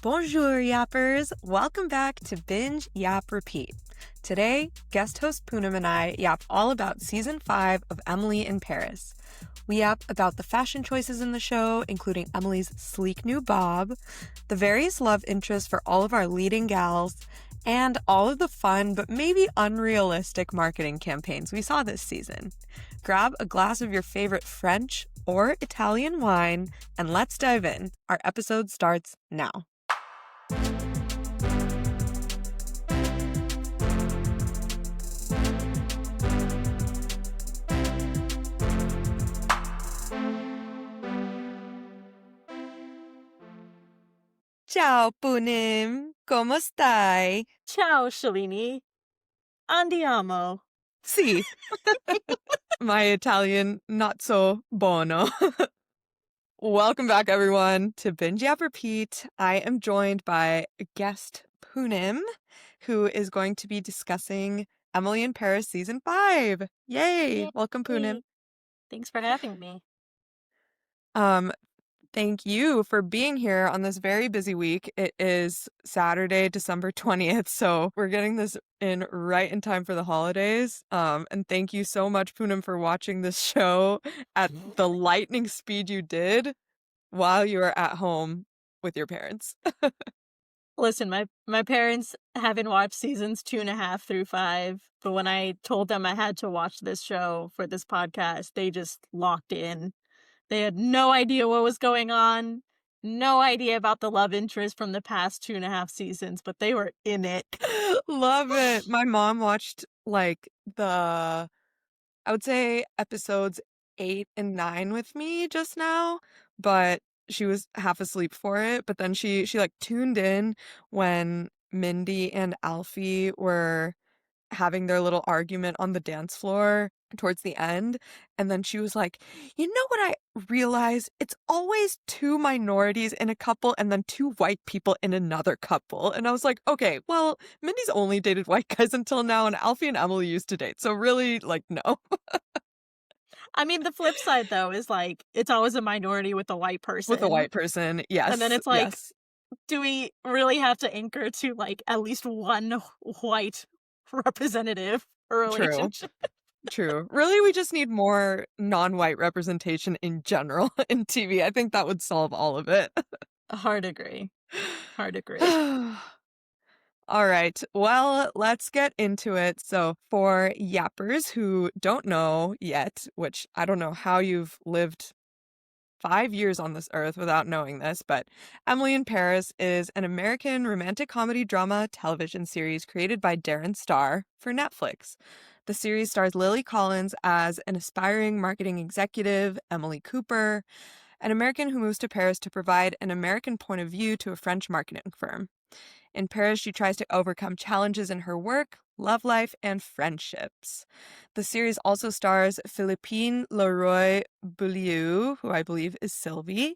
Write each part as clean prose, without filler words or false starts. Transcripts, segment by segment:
Bonjour, yappers! Welcome back to Binge Yap Repeat. Today, guest host Poonam and I yap all about Season 5 of Emily in Paris. We yap about the fashion choices in the show, including Emily's sleek new bob, the various love interests for all of our leading gals, and all of the fun but maybe unrealistic marketing campaigns we saw this season. Grab a glass of your favorite French or Italian wine, and let's dive in. Our episode starts now. Ciao, Punim. ¿Cómo stai? Ciao, Shalini. Andiamo. Sì. My Italian, not so buono. Welcome back, everyone, to Binge Yap Repeat. I am joined by guest Poonim, who is going to be discussing Emily in Paris Season 5. Yay! Welcome, Poonim. Thanks for having me. Thank you for being here on this very busy week. It is Saturday, December 20th, so we're getting this in right in time for the holidays. And thank you so much, Poonam, for watching this show at the lightning speed you did while you were at home with your parents. Listen, my parents haven't watched seasons 2.5 through 5, but when I told them I had to watch this show for this podcast, they just locked in. They had no idea what was going on, no idea about the love interest from the past 2.5 seasons, but they were in it. Love it. My mom watched I would say episodes 8 and 9 with me just now, but she was half asleep for it. But then she tuned in when Mindy and Alfie were having their little argument on the dance floor towards the end. And then she was like, you know what I realized? It's always two minorities in a couple and then two white people in another couple. And I was like, okay, well, Mindy's only dated white guys until now, and Alfie and Emily used to date. So really, no. I mean, the flip side, though, is it's always a minority with a white person. With a white person, yes. And then it's yes. Do we really have to anchor to at least one white representative relationship? True. Really, we just need more non-white representation in general in TV. I think that would solve all of it. Hard agree. All right. Well, let's get into it. So for yappers who don't know yet, which I don't know how you've lived 5 years on this earth without knowing this, but Emily in Paris is an American romantic comedy drama television series created by Darren Star for Netflix. The series stars Lily Collins as an aspiring marketing executive, Emily Cooper, an American who moves to Paris to provide an American point of view to a French marketing firm. In Paris, she tries to overcome challenges in her work, love life, and friendships. The series also stars Philippine Leroy-Beaulieu, who I believe is Sylvie,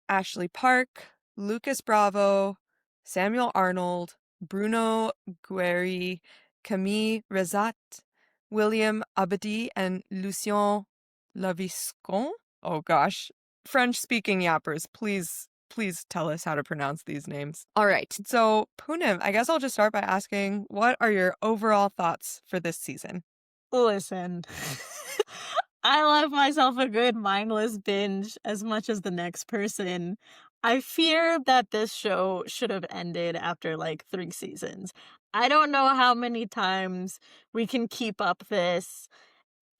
Ashley Park, Lucas Bravo, Samuel Arnold, Bruno Guerri, Camille Rezat, William Abadi, and Lucien Laviscon. Oh gosh. French-speaking yappers, please tell us how to pronounce these names. All right, so Poonam, I guess I'll just start by asking, what are your overall thoughts for this season? Listen, I love myself a good mindless binge as much as the next person. I fear that this show should have ended after 3 seasons. I don't know how many times we can keep up this.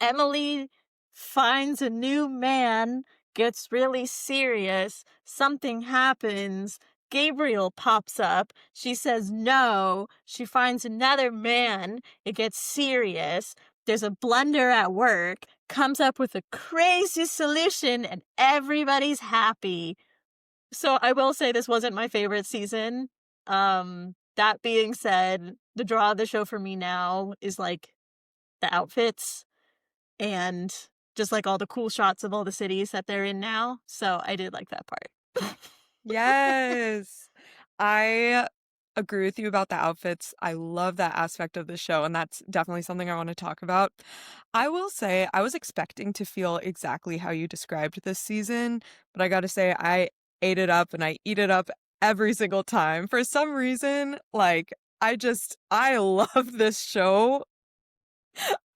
Emily finds a new man, gets really serious, something happens, Gabriel pops up, she says no, she finds another man, it gets serious, there's a blunder at work, comes up with a crazy solution, and everybody's happy. So I will say this wasn't my favorite season. That being said, the draw of the show for me now is the outfits and just all the cool shots of all the cities that they're in now. So I did like that part. Yes. I agree with you about the outfits. I love that aspect of the show, and that's definitely something I want to talk about. I will say I was expecting to feel exactly how you described this season, but I gotta say I ate it up and I eat it up every single time. For some reason, like, I love this show.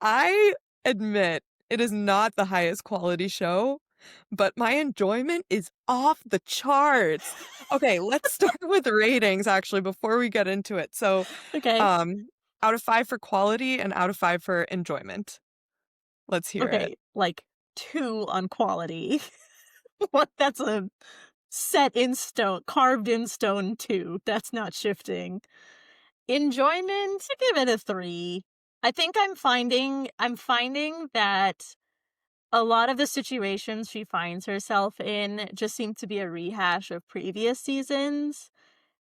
I admit it is not the highest quality show, but my enjoyment is off the charts. Okay, let's start with ratings actually before we get into it. So, Okay. um, out of 5 for quality and out of 5 for enjoyment. Let's hear it. Okay, like 2 on quality. What that's a set in stone, carved in stone 2. That's not shifting. Enjoyment, I give it a 3. I think I'm finding that a lot of the situations she finds herself in just seem to be a rehash of previous seasons,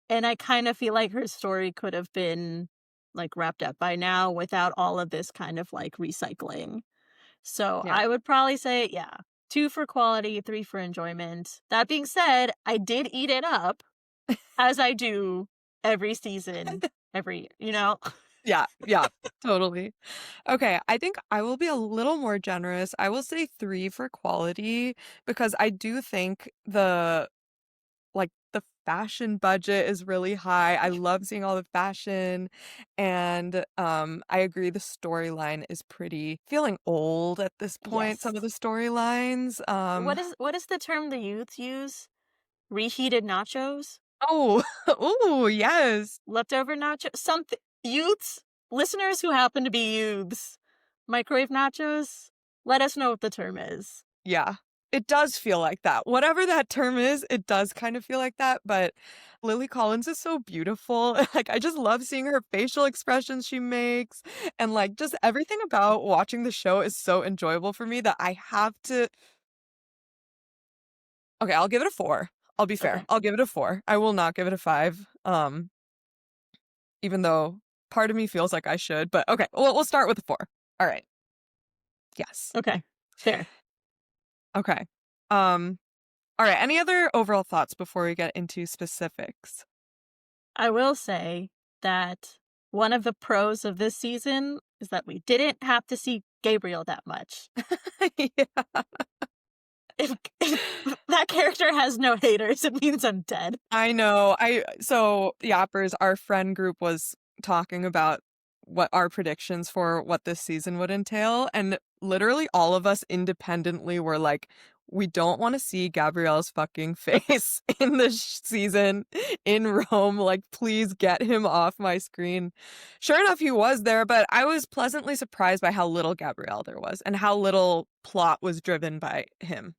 and I kind of feel like her story could have been, like, wrapped up by now without all of this kind of, like, recycling. So, Yeah. I would probably say, yeah, 2 for quality, 3 for enjoyment. That being said, I did eat it up, as I do every season, every you know? Yeah, yeah, totally. Okay, I think I will be a little more generous. I will say 3 for quality because I do think the fashion budget is really high. I love seeing all the fashion, and, I agree the storyline is pretty feeling old at this point, some of the Yes. storylines, What is the term the youths use? Reheated nachos? oh, ooh, yes. Leftover nacho something youths? Listeners who happen to be youths, microwave nachos? Let us know what the term is. Yeah, it does feel like that. Whatever that term is, it does kind of feel like that, but Lily Collins is so beautiful. Like, I just love seeing her facial expressions she makes, and, like, just everything about watching the show is so enjoyable for me that I have to okay, I'll give it a 4. I'll be fair. Okay, I'll give it a 4. I will not give it a 5, even though part of me feels like I should, but okay, we'll start with a 4. Alright. Yes. okay, fair. Okay. Um, alright, any other overall thoughts before we get into specifics? I will say that one of the pros of this season is that we didn't have to see Gabriel that much. Yeah, If that character has no haters, it means I'm dead. I know. So Yappers, our friend group was talking about what our predictions for what this season would entail, and literally all of us independently were like, we don't want to see Gabrielle's fucking face in this season in Rome. Like, please get him off my screen. Sure enough, he was there, but I was pleasantly surprised by how little Gabrielle there was and how little plot was driven by him.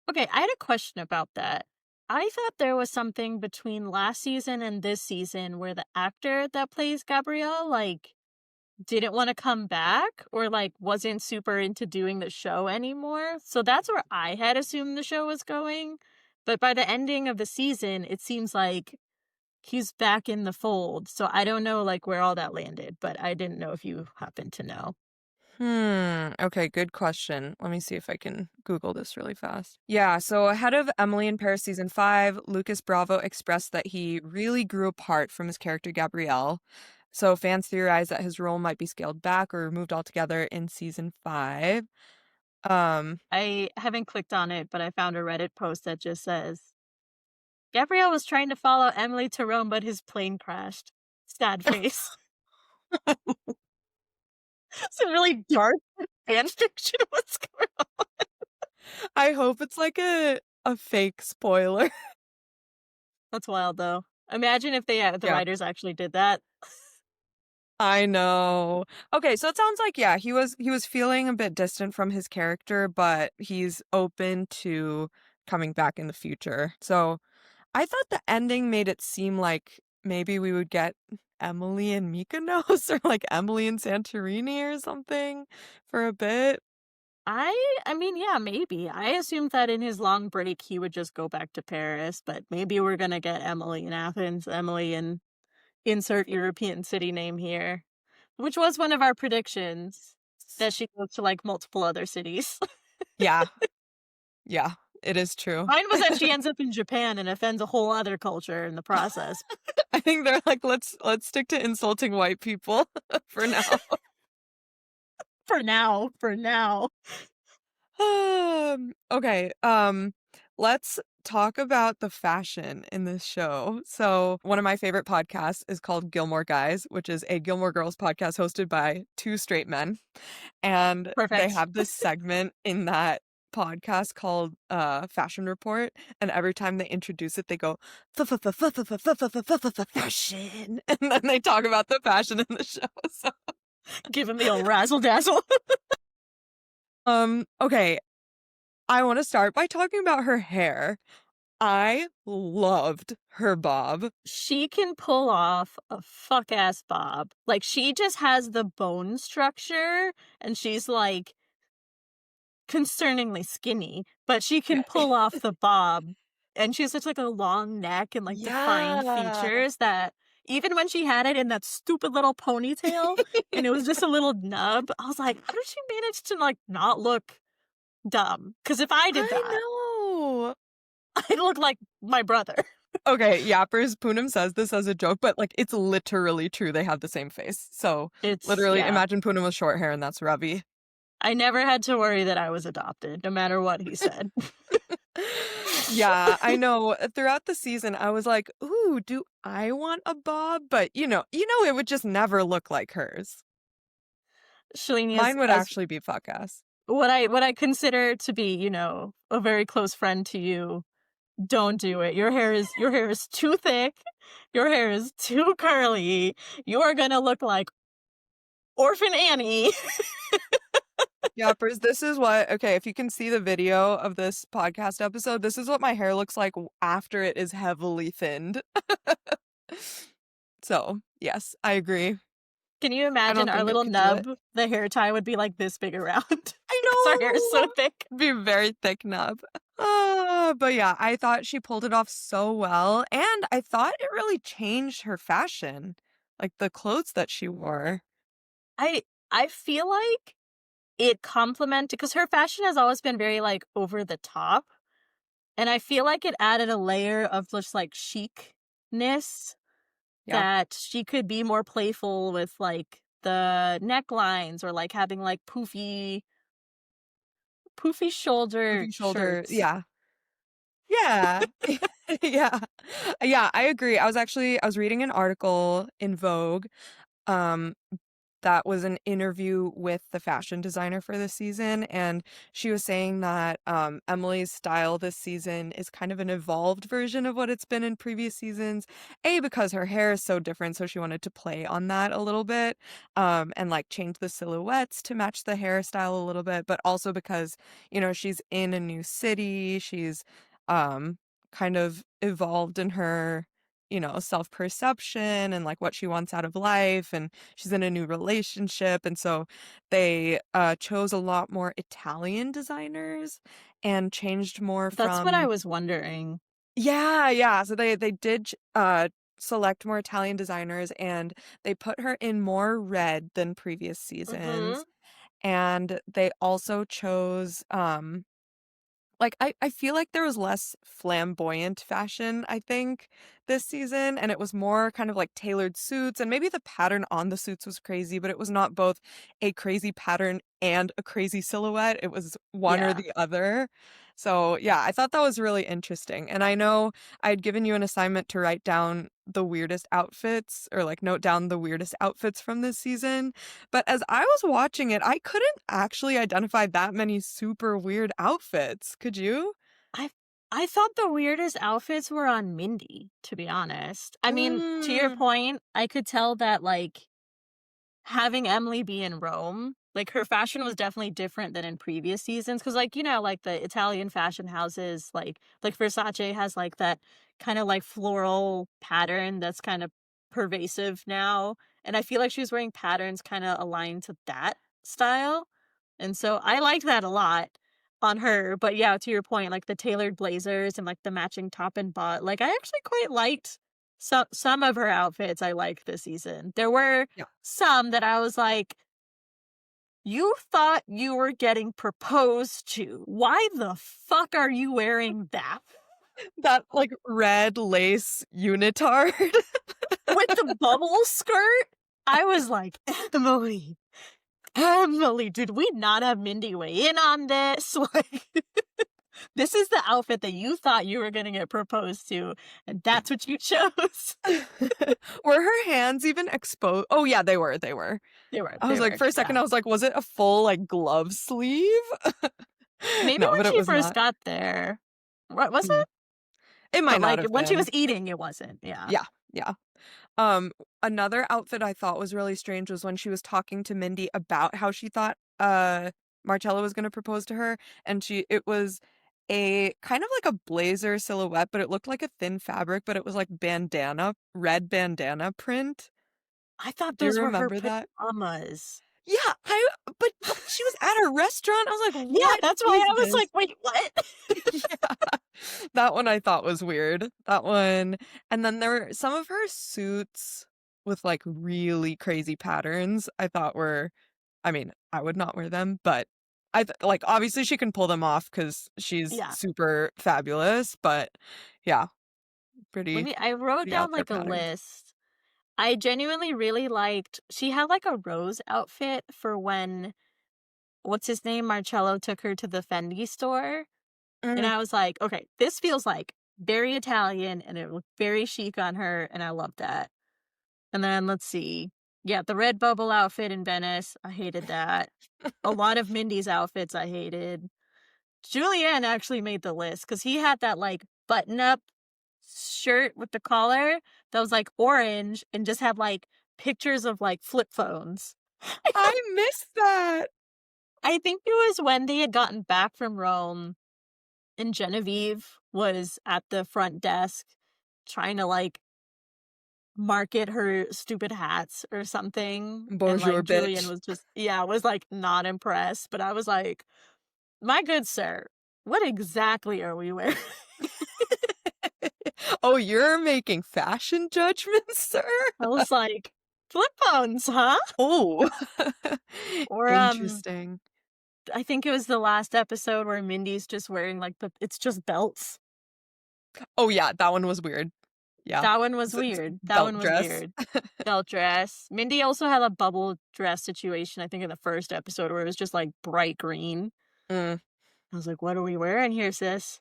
Okay, I had a question about that. I thought there was something between last season and this season where the actor that plays Gabrielle, like, didn't want to come back or like wasn't super into doing the show anymore. So that's where I had assumed the show was going. But by the ending of the season, it seems like he's back in the fold. So I don't know like where all that landed, but I didn't know if you happen to know. Okay, good question. Let me see if I can Google this really fast. Yeah, so ahead of Emily in Paris season 5, Lucas Bravo expressed that he really grew apart from his character Gabrielle. So fans theorized that his role might be scaled back or removed altogether in season 5. Um, I haven't clicked on it, but I found a Reddit post that just says Gabrielle was trying to follow Emily to Rome, but his plane crashed. Sad face. It's a really dark fan fiction. What's going on? I hope it's like a fake spoiler. That's wild, though. Imagine if the Yeah. writers actually did that. I know. Okay, so it sounds like yeah, he was feeling a bit distant from his character, but he's open to coming back in the future. So, I thought the ending made it seem like maybe we would get Emily and Mykonos or like Emily and Santorini or something for a bit. I mean, yeah, maybe. I assumed that in his long break he would just go back to Paris, but maybe we're gonna get Emily in Athens, Emily in insert European city name here, which was one of our predictions that she goes to like multiple other cities. Yeah, yeah, it is true. Mine was that she ends up in Japan and offends a whole other culture in the process. I think they're like let's stick to insulting white people for now. For now, for now. Okay. let's talk about the fashion in this show. So, one of my favorite podcasts is called Gilmore Guys, which is a Gilmore Girls podcast hosted by two straight men. And they Perfect. have this segment in that podcast called Fashion Report. And every time they introduce it, they go, fashion. And then they talk about the fashion in the show. So, Give him the old razzle dazzle. okay. I want to start by talking about her hair. I loved her bob. She can pull off a fuck ass bob. Like, she just has the bone structure, and she's like concerningly skinny, but she can pull off the bob. And she has such like a long neck and like defined Yeah. features that even when she had it in that stupid little ponytail and it was just a little nub, I was like, how did she manage to like not look dumb? Because if I did I that, know. I'd look like my brother. Okay, Yappers, Poonam says this as a joke, but like it's literally true. They have the same face. So It's, literally yeah. imagine Poonam with short hair and that's Ravi. I never had to worry that I was adopted, no matter what he said. Yeah, I know. Throughout the season, I was like, ooh, do I want a bob? But it would just never look like hers. Shalini, Mine would as actually be fuck ass. what I consider to be, a very close friend to you, don't do it. Your hair is too thick. Your hair is too curly. You are gonna look like Orphan Annie. Yappers, this is what, okay, if you can see the video of this podcast episode, this is what my hair looks like after it is heavily thinned. So, yes, I agree. Can you I imagine don't our think it little could do it. nub? The hair tie would be like this big around I because our hair is so know! thick. Be a very thick nub. But yeah, I thought she pulled it off so well, and I thought it really changed her fashion, like the clothes that she wore. I I feel like it complemented because her fashion has always been very like over the top, and I feel like it added a layer of just like chicness Yeah, that she could be more playful with like the necklines or like having like poofy shoulder poofy shoulder. shirts. Yeah, yeah, yeah, yeah. I agree. I was reading an article in Vogue. Um, that was an interview with the fashion designer for this season, and she was saying that Emily's style this season is kind of an evolved version of what it's been in previous seasons. A, because her hair is so different, so she wanted to play on that a little bit, and like change the silhouettes to match the hairstyle a little bit, but also because, she's in a new city, she's um kind of evolved in her self-perception and like what she wants out of life, and she's in a new relationship, and so they chose a lot more Italian designers and changed more That's what I from. was wondering. Yeah, so they did select more Italian designers, and they put her in more red than previous Mhm. seasons, and they also chose like, I feel like there was less flamboyant fashion, I think, this season, and it was more kind of like tailored suits, and maybe the pattern on the suits was crazy, but it was not both a crazy pattern and a crazy silhouette. It was one or Yeah. the other. So, yeah, I thought that was really interesting. And I know I'd given you an assignment to write down the weirdest outfits or like note down the weirdest outfits from this season. But as I was watching it, I couldn't actually identify that many super weird outfits. Could you? I I thought the weirdest outfits were on Mindy, to be honest. I mean, to your Mm, point, I could tell that like having Emily be in Rome, like her fashion was definitely different than in previous seasons. Cause like, like the Italian fashion houses, like Versace has like that kind of like floral pattern that's kind of pervasive now. And I feel like she was wearing patterns kind of aligned to that style. And so I liked that a lot on her. But yeah, to your point, like the tailored blazers and like the matching top and bot, like I actually quite liked some of her outfits I liked this season. There were yeah. some that I was like, "You thought you were getting proposed to. Why the fuck are you wearing that?" That like red lace unitard. With the bubble skirt? I was like, Emily, did we not have Mindy weigh in on this?" Like, This is the outfit that you thought you were gonna get proposed to, and that's what you chose. Were her hands even exposed? Oh, yeah, they were. I They was like were, for a yeah. second, I was like, "Was it a full, like, glove sleeve?" Maybe No, when but it she was first not. got there. What was Mhm. it? It might But, not like, have when she been. was eating, it wasn't, yeah. Yeah, yeah. Um, Another outfit I thought was really strange was when she was talking to Mindy about how she thought, Marcello was gonna propose to her, and it was a kind of like a blazer silhouette, but it looked like a thin fabric, but it was like red bandana print. I thought Do you those were her remember that? pajamas. Yeah, but she was at a restaurant, I was like, Yeah, "What that's why is I was this?" like, "Wait, what?" Yeah. That one I thought was weird. That one, and then there were some of her suits with, like, really crazy patterns I thought were, I mean, I would not wear them, but like, obviously she can pull them off because she's Yeah. super fabulous, but yeah, Let pretty me I wrote pretty out down, there like, a patterns. list. I genuinely really liked she had, like, a rose outfit for when what's his name? Marcello took her to the Fendi store, and Mm. I was like, "Okay, this feels, like, very Italian, and it looked very chic on her, and I love that." And then, let's see. Yeah, the red bubble outfit in Venice, I hated that. A lot of Mindy's outfits I hated. Julien actually made the list because he had that, like, button-up shirt with the collar that was, like, orange and just had, like, pictures of, like, flip phones. I missed that. I think it was when they had gotten back from Rome and Genevieve was at the front desk trying to, like, market her stupid hats or something, and, Bonjour, like, Julien bitch. was just yeah, was, like, not impressed, but I was like, "My good sir, what exactly are we wearing?" Oh, you're making fashion judgments, sir? I was like, "Flip phones, huh?" Oh. Or, Interesting. I think it was the last episode where Mindy's just wearing, like, the it's just belts. Oh, yeah, that one was weird. Yeah. That one was It's weird. That belt one was dress. weird. Belt dress. Mindy also had a bubble dress situation, I think, in the first episode where it was just, like, bright green. Mm. I was like, "What are we wearing here, sis?"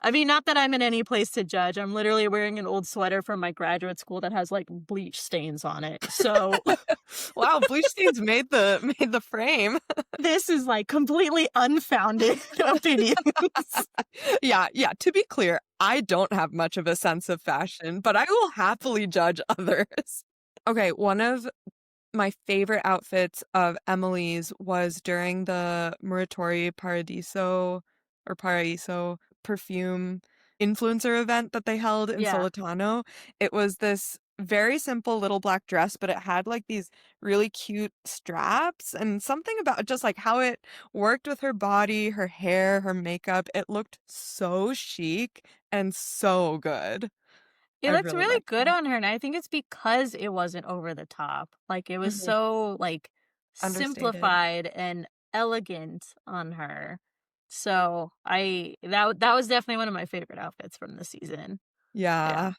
I mean, not that I'm in any place to judge. I'm literally wearing an old sweater from my graduate school that has, like, bleach stains on it. So, Wow, bleach stains made the frame. this is, like, completely unfounded opinions. Yeah, yeah, to be clear, I don't have much of a sense of fashion, but I will happily judge others. Okay, one of my favorite outfits of Emily's was during the Muratori Paraiso perfume influencer event that they held in Yeah. Solitano. It was this very simple little black dress, but it had like these really cute straps and something about just like how it worked with her body, her hair, her makeup. It looked so chic and so good. It I looked really really liked good that. on her, and I think it's because it wasn't over the top. Like, it was Mhm. so, like, Understated. simplified and elegant on her. So, that was definitely one of my favorite outfits from the season. Yeah. Yeah.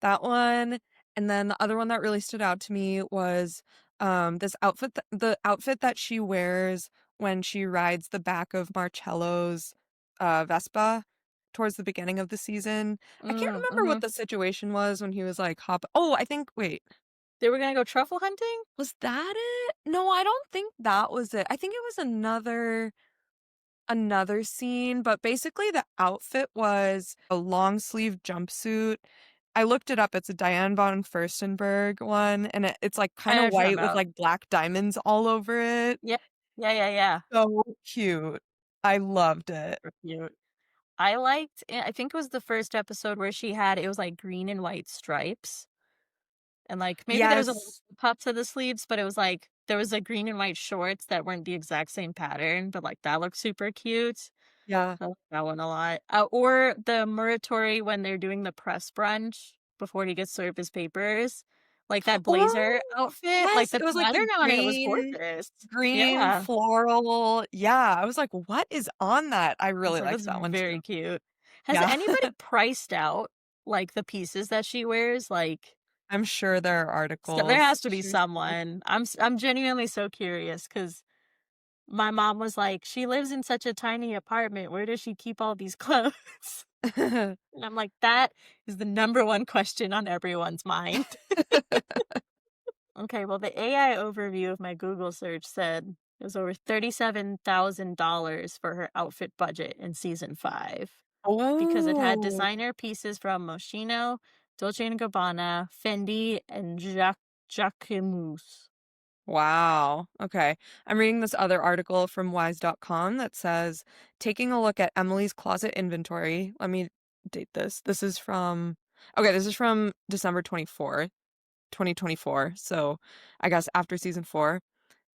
That one, and then the other one that really stood out to me was, this outfit the outfit that she wears when she rides the back of Marcello's, Vespa towards the beginning of the season. I can't remember what Mhm. the situation was when he was, like, I think wait, They were gonna go truffle hunting? was that it? No, I don't think that was it. I think it was another scene, but basically the outfit was a long sleeve jumpsuit. I looked it up. It's a Diane von Furstenberg one, and it's like I kind know of what you're talking white with about. like black diamonds all over it. Yep. Yeah, yeah, yeah. So cute. I loved it. Super cute. I liked I think it was the first episode where she had it was, like, green and white stripes. And, like, maybe there was a little Yes. pop to the sleeves, but it was, like, there was, like, green and white shorts that weren't the exact same pattern, but, like, that looked super cute. Yeah. I like that one a lot. Or the Muratori when they're doing the press brunch before he gets served his papers, like, that blazer Oh, outfit, like, yes. the It was like pattern the on it was gorgeous. green Yeah. floral. Yeah. I was like, what is on that? I I was really like, liked "That's that one too. very cute." Has Yeah. anybody priced out, like, the pieces that she wears? Like I'm sure there are so there articles. has to be Sure. someone. I'm genuinely so curious because. my mom was like, "She lives in such a tiny apartment. Where does she keep all these clothes?" And I'm like, "That is the number one question on everyone's mind." Okay, well, the AI overview of my Google search said it was over $37,000 for her outfit budget in season 5 because it had Oh. designer pieces from Moschino, Dolce& and Gabbana, Fendi, and Jacquemus. Wow. Okay. I'm reading this other article from wise.com that says, taking a look at Emily's closet inventory. Let me date this. This is from December 24th, 2024. So I guess after season 4.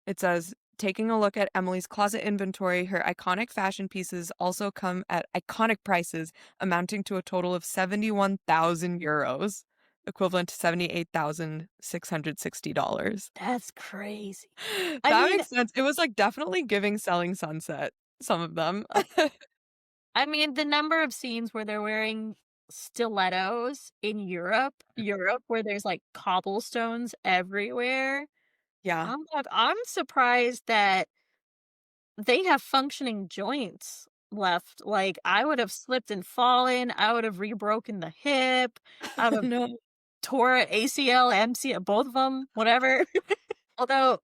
It says, taking a look at Emily's closet inventory, her iconic fashion pieces also come at iconic prices amounting to a total of 71,000 euros, equivalent to $78,660. That's crazy. I That mean, makes sense. It was like definitely giving Selling Sunset, some of them. the number of scenes where they're wearing stilettos in Europe where there's like cobblestones everywhere. Yeah. I'm surprised that they have functioning joints left. Like, I would have slipped and fallen, I would have rebroken the hip, I would have No. tore ACL, MCL, both of them, whatever. Although,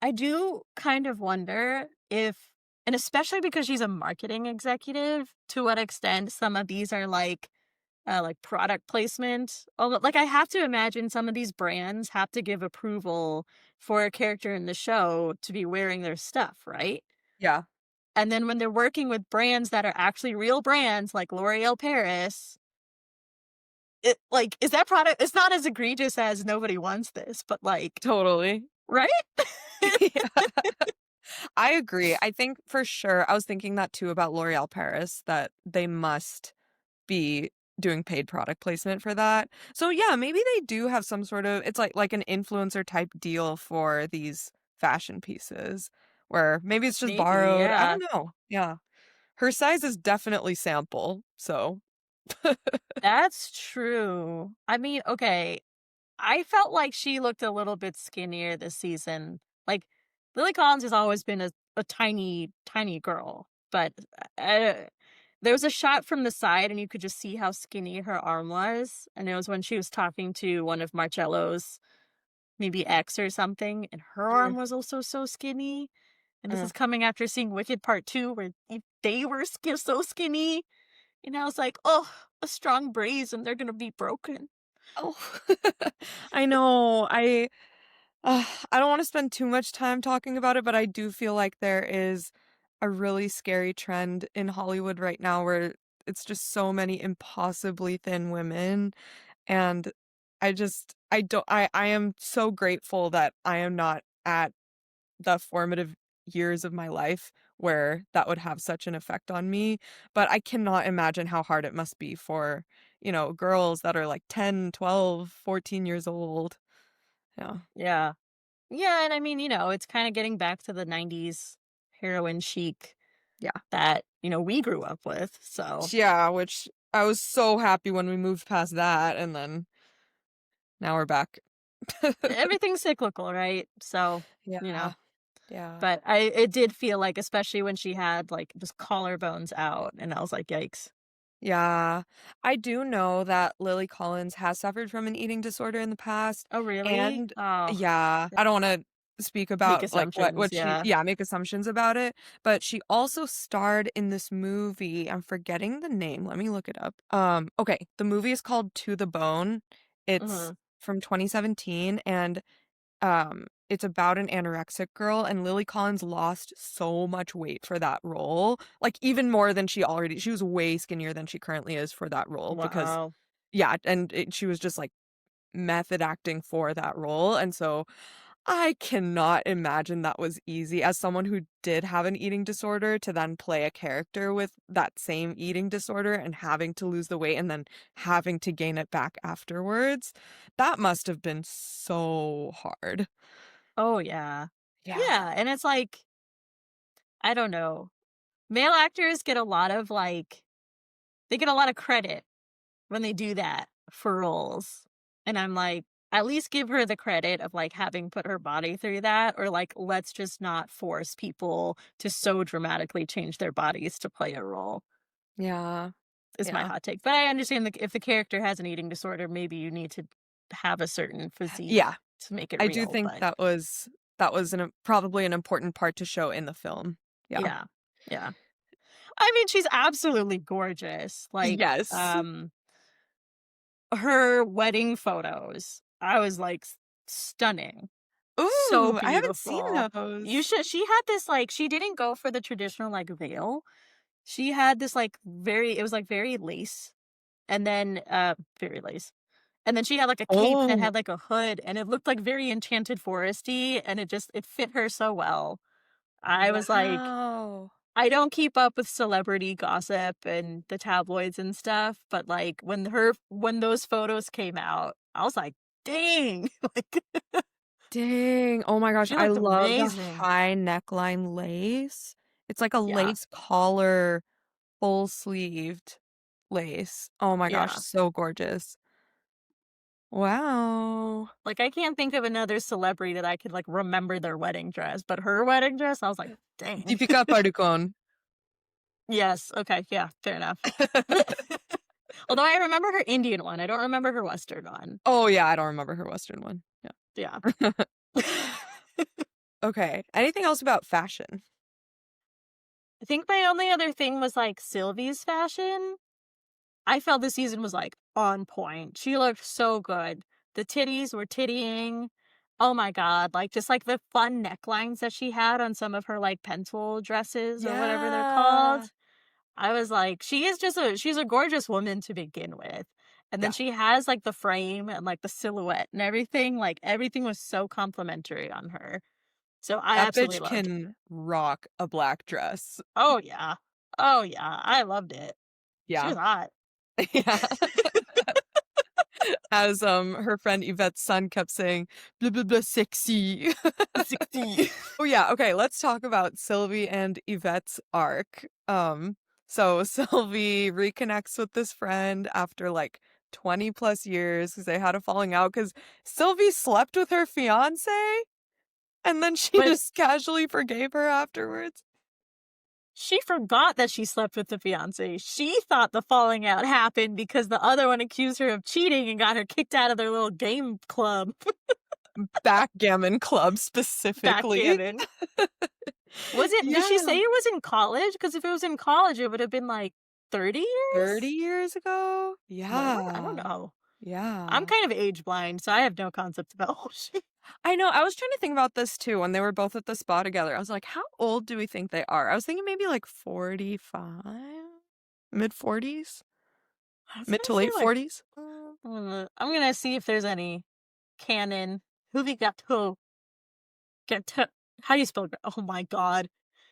I do kind of wonder if, and especially because she's a marketing executive, to what extent some of these are like product placement. Although, like, I have to imagine some of these brands have to give approval for a character in the show to be wearing their stuff, right? Yeah, And then when they're working with brands that are actually real brands like L'Oreal Paris, it like, is that product, it's not as egregious as "Nobody wants this," but, like, totally. right? Yeah. I agree. I think for sure I was thinking that too about L'Oreal Paris, that they must be doing paid product placement for that. So yeah, maybe they do have some sort of, it's like an influencer type deal for these fashion pieces where maybe it's just Maybe, borrowed. I yeah. don't know. Yeah. Her size is definitely sample. So That's true. Okay, I felt like she looked a little bit skinnier this season. Like, Lily Collins has always been a tiny, tiny girl, but uh, there was a shot from the side and you could just see how skinny her arm was. And it was when she was talking to one of Marcello's, maybe ex or something, and her mm, arm was also so skinny. And this mm. is coming after seeing Wicked Part 2, where they were so skinny. And I was like, oh, a strong breeze and they're going to be broken. Oh, I know. I don't want to spend too much time talking about it, but I do feel like there is a really scary trend in Hollywood right now where it's just so many impossibly thin women. And I am so grateful that I am not at the formative years of my life where that would have such an effect on me. But I cannot imagine how hard it must be for, girls that are like 10, 12, 14 years old. Yeah. Yeah. Yeah, and it's kinda getting back to the '90s heroin chic Yeah. that, we grew up with, so Yeah, which I was so happy when we moved past that, and then now we're back. everything's cyclical, right? So, you Yeah, know, yeah. but it did feel like, especially when she had, like, just collarbones out, and I was like, "Yikes." Yeah. I do know that Lily Collins has suffered from an eating disorder in the past, Oh, really? and Oh, yeah, I don't wanna speak make about, like, assumptions, what she yeah. yeah, make assumptions about it, but she also starred in this movie, I'm forgetting the name, let me look it up. Okay, the movie is called To the Bone. It's Mhm. from 2017, and it's about an anorexic girl, and Lily Collins lost so much weight for that role, like, even more than she was way skinnier than she currently is for that role because Wow. yeah, and she was just, like, method acting for that role, and so I cannot imagine that was easy as someone who did have an eating disorder to then play a character with that same eating disorder and having to lose the weight and then having to gain it back afterwards. That must have been so hard. Oh, yeah. Yeah. Yeah, and it's like, I don't know. Male actors get a lot of, they get a lot of credit when they do that for roles, and I'm like, at least give her the credit of, like, having put her body through that, or, like, let's just not force people to so dramatically change their bodies to play a role, Yeah. is my Yeah. hot take. But I understand, if the character has an eating disorder, maybe you need to have a certain physique Yeah. to make it I do real, think but that was probably an important part to show in the film. Yeah. yeah. Yeah. I mean, she's absolutely gorgeous, like, Yes. her wedding photos, I was like, stunning. So Ooh, I haven't seen beautiful. You those. should She had this, like, she didn't go for the traditional, like, veil. She had this, like, very, it was, like, very lace, and then, very lace. And then she had, like, a cape that Oh, had, like, a hood, and it looked, like, very enchanted foresty, and it fit her so well. I was like, wow. I don't keep up with celebrity gossip and the tabloids and stuff, but, like, when those photos came out, I was like, "Dang." Like, Dang. Oh my gosh, she I looked love the amazing. high neckline lace. It's like a Yeah, lace collar, full sleeved lace. Oh my gosh, yeah. so gorgeous. Wow. Like, I can't think of another celebrity that I could, like, remember their wedding dress, but her wedding dress, I was like, "Dang." Deepika Padukone. Yes, okay, yeah, fair enough. Although I remember her Indian one, I don't remember her Western one. Oh, yeah, I don't remember her Western one. Yeah. Yeah. Okay, anything else about fashion? I think my only other thing was, like, Sylvie's fashion. I felt the season was, like, on point. She looked so good. The titties were tittying. Oh my god, like, just, like, the fun necklines that she had on some of her, like, pencil dresses or whatever they're Yeah. called. I was like, she's a gorgeous woman to begin with. And then Yeah. she has, like, the frame and, like, the silhouette and everything, like, everything was so complimentary on her. So I That absolutely bitch loved it. can rock a black dress. Oh, yeah. Oh, yeah, I loved it. She Yeah. was hot. Yeah. As, her friend Yvette's son kept saying, "Blah, blah, blah, sexy." 60. Oh, yeah, okay, let's talk about Sylvie and Yvette's arc. So Sylvie reconnects with this friend after, like, 20 plus years because they had a falling out because Sylvie slept with her fiancé, and then she But just casually forgave her afterwards. she forgot that she slept with the fiancé. She thought the falling out happened because the other one accused her of cheating and got her kicked out of their little game club. Backgammon club specifically. Backgammon. Did she say Yeah. it was in college? Because if it was in college, it would have been, like, 30 30 years? years ago? More? I don't Yeah. know. I'm Yeah. kind of age blind, so I have no concept about whole shit. I know, I was trying to think about this too when they were both at the spa together. I was like, how old do we think they are? I was thinking maybe like 45? Mid-40s? I was Mid gonna to say, late like, 40s? I'm gonna see if there's any canon. Who got who? Get to How do you spell oh my god.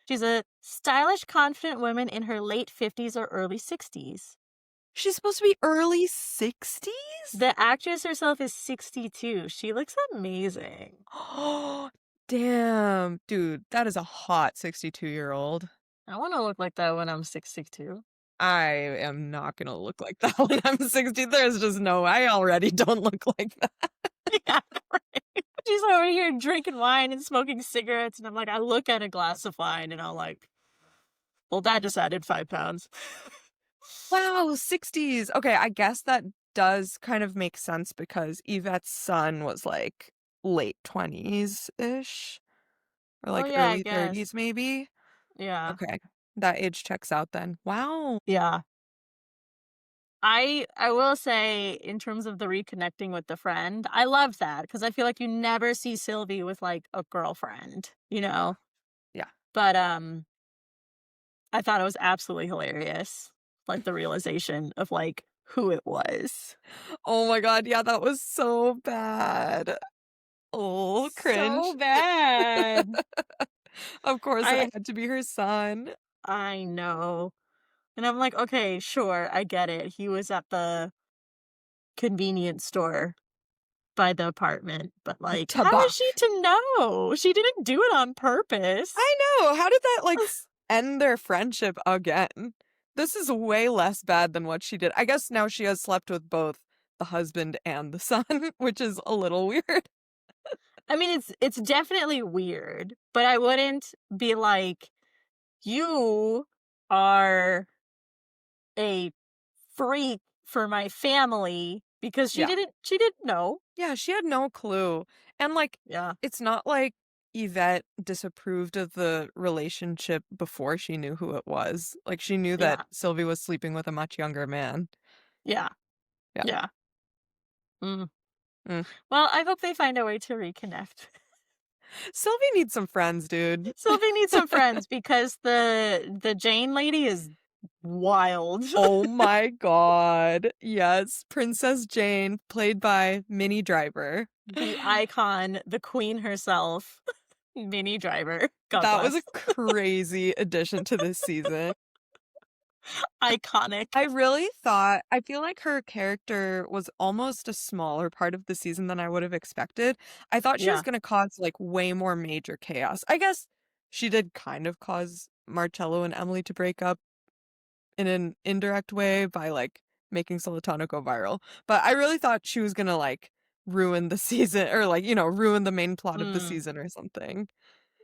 She's a stylish, confident woman in her late 50s or early 60s. She's supposed to be early 60s? The actress herself is 62. She looks amazing. Oh, damn. Dude, that is a hot 62-year-old. I wanna look like that when I'm 62. I am not gonna look like that when I'm 60. There's just no I already don't look like that. Yeah, right. She's over here drinking wine and smoking cigarettes, and I'm like, I look at a glass of wine and I'm like, well, that just added 5 pounds. Wow, 60s. Okay, I guess that does kind of make sense because Yvette's son was like late 20s-ish or Oh, like yeah, I early guess. 30s maybe. Yeah. Okay. That age checks out then. Wow. Yeah. I will say, in terms of the reconnecting with the friend, I love that because I feel like you never see Sylvie with, like, a girlfriend, you Yeah. know? Yeah. But, I thought it was absolutely hilarious, like, the realization of, like, who it was. Oh my god, yeah, that was so bad. Oh, So cringe. bad. Of course, I it had to be her son. I know. And I'm like, "Okay, sure, I get it. He was at the convenience store by the apartment, but, like, how is she Tabak. to know? She didn't do it on purpose." I know. How did that like end their friendship again? This is way less bad than what she did. I guess now she has slept with both the husband and the son, which is a little weird. I mean, it's definitely weird, but I wouldn't be like, "You are a freak for my family," because Yeah. she didn't know. Yeah, she had no clue. And, like, Yeah. it's not like Yvette disapproved of the relationship before she knew who it was. Like, she knew that Yeah. Sylvie was sleeping with a much younger man. Yeah. Yeah. Yeah. Mm. Mm. Well, I hope they find a way to reconnect. Sylvie needs some friends, dude. Sylvie needs some friends because the Jane lady is wild. Oh my god. Yes, Princess Jane, played by Minnie Driver. The icon, the queen herself, Minnie Driver. God That was a bless. crazy addition to this season. Iconic. I feel like her character was almost a smaller part of the season than I would have expected. I thought she was Yeah. gonna cause, like, way more major chaos. I guess she did kind of cause Marcello and Emily to break up in an indirect way by, like, making Solitano go viral, but I really thought she was gonna, like, ruin the season or, like, ruin the main plot of the Mm. season or something.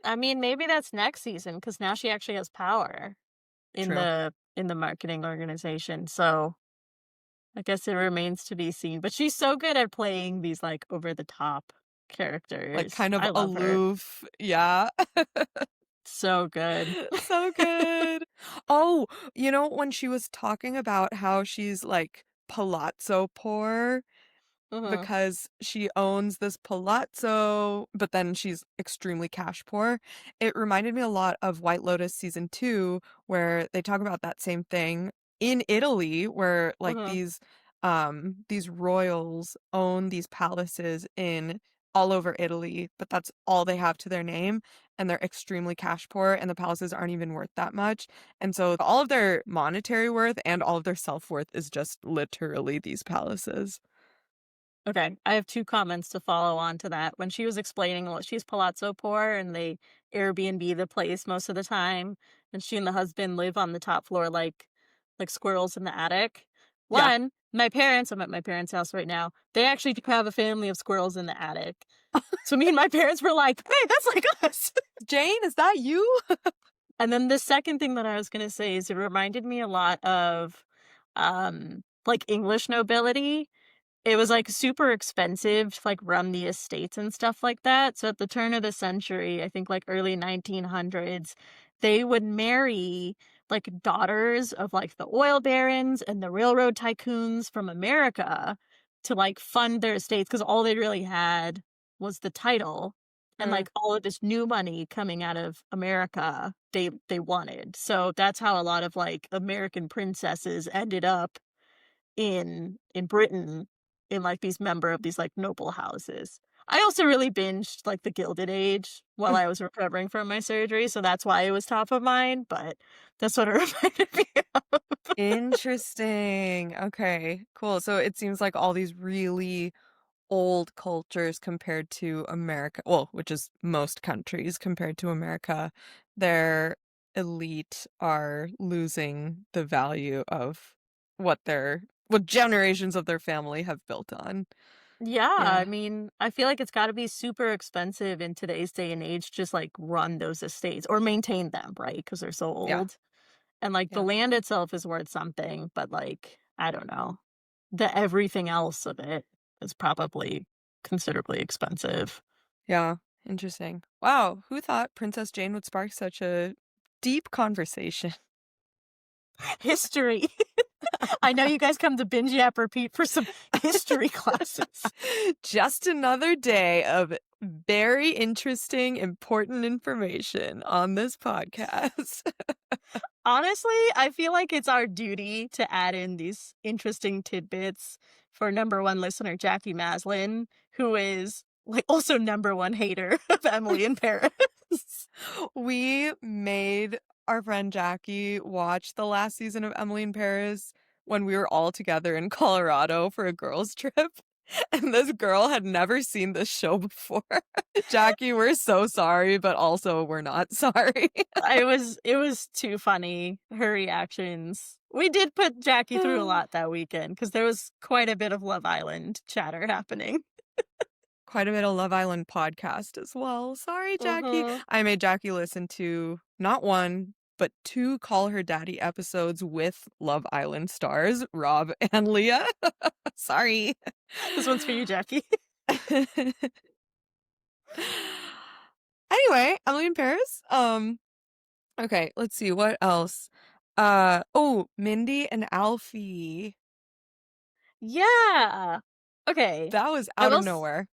I mean, maybe that's next season because now she actually has power True. in the marketing organization. So I guess it remains to be seen. But she's so good at playing these like over the top Like, characters. kind of I love her. aloof. Yeah. So good. So good. Oh, when she was talking about how she's, like, palazzo poor Hmm. because she owns this palazzo, but then she's extremely cash poor, it reminded me a lot of White Lotus season 2, where they talk about that same thing in Italy, where, like, Hmm. these royals own these palaces in all over Italy, but that's all they have to their name, and they're extremely cash poor, and the palaces aren't even worth that much, and so all of their monetary worth and all of their self-worth is just literally these palaces. Okay, I have two comments to follow on to that. When she was explaining, well, she's palazzo poor and they Airbnb the place most of the time, and she and the husband live on the top floor like squirrels in the attic. Yeah. One, my parents, I'm at my parents' house right now. They actually do have a family of squirrels in the attic. So me and my parents were like, "Hey, that's like us." Jane, is that you? And then the second thing that I was gonna say is it reminded me a lot of like English nobility. It was, like, super expensive to, like, run the estates and stuff like that, so at the turn of the century, I think, like, early 1900s, they would marry, like, daughters of, like, the oil barons and the railroad tycoons from America to, like, fund their estates because all they really had was the title and, Mm, like, all of this new money coming out of America they wanted, so that's how a lot of, like, American princesses ended up in Britain in, like, these member of these, like, noble houses. I also really binged, like, The Gilded Age while mm. I was recovering from my surgery, so that's why it was top of mind, but that's what it reminded me of. Interesting. Okay, cool. So it seems like all these really old cultures compared to America, well, which is most countries compared to America, their elite are losing the value of what generations of their family have built on. Yeah, I Yeah. mean, I feel like it's gotta be super expensive in today's day and age just, like, run those estates or maintain them, right? Because 'Cause they're so Yeah. old, and, like, the Yeah. land itself is worth something, but, like, I don't know, the everything else of it is probably considerably expensive. Yeah. Interesting. Wow, who thought Princess Jane would spark such a deep conversation? History. I know you guys come to Binge Yap Repeat for some history classes. Just another day of very interesting, important information on this podcast. Honestly, I feel like it's our duty to add in these interesting tidbits for number one listener, Jackie Maslin, who is like also number one hater of Emily in Paris. We made our friend Jackie watch the last season of Emily in Paris when we were all together in Colorado for a girls' trip. And this girl had never seen this show before. Jackie, we're so sorry, but also we're not sorry. It was too funny, her reactions. We did put Jackie through a lot that weekend because there was quite a bit of Love Island chatter happening. Quite a bit of Love Island podcast as well. Sorry, Jackie. Mhm. I made Jackie listen to not one, but two Call Her Daddy episodes with Love Island stars, Rob and Leah. Sorry. This one's for you, Jackie. Anyway, Emily in Paris. Okay, let's see what else. Mindy and Alfie. Yeah. Okay. That was I out will of s nowhere.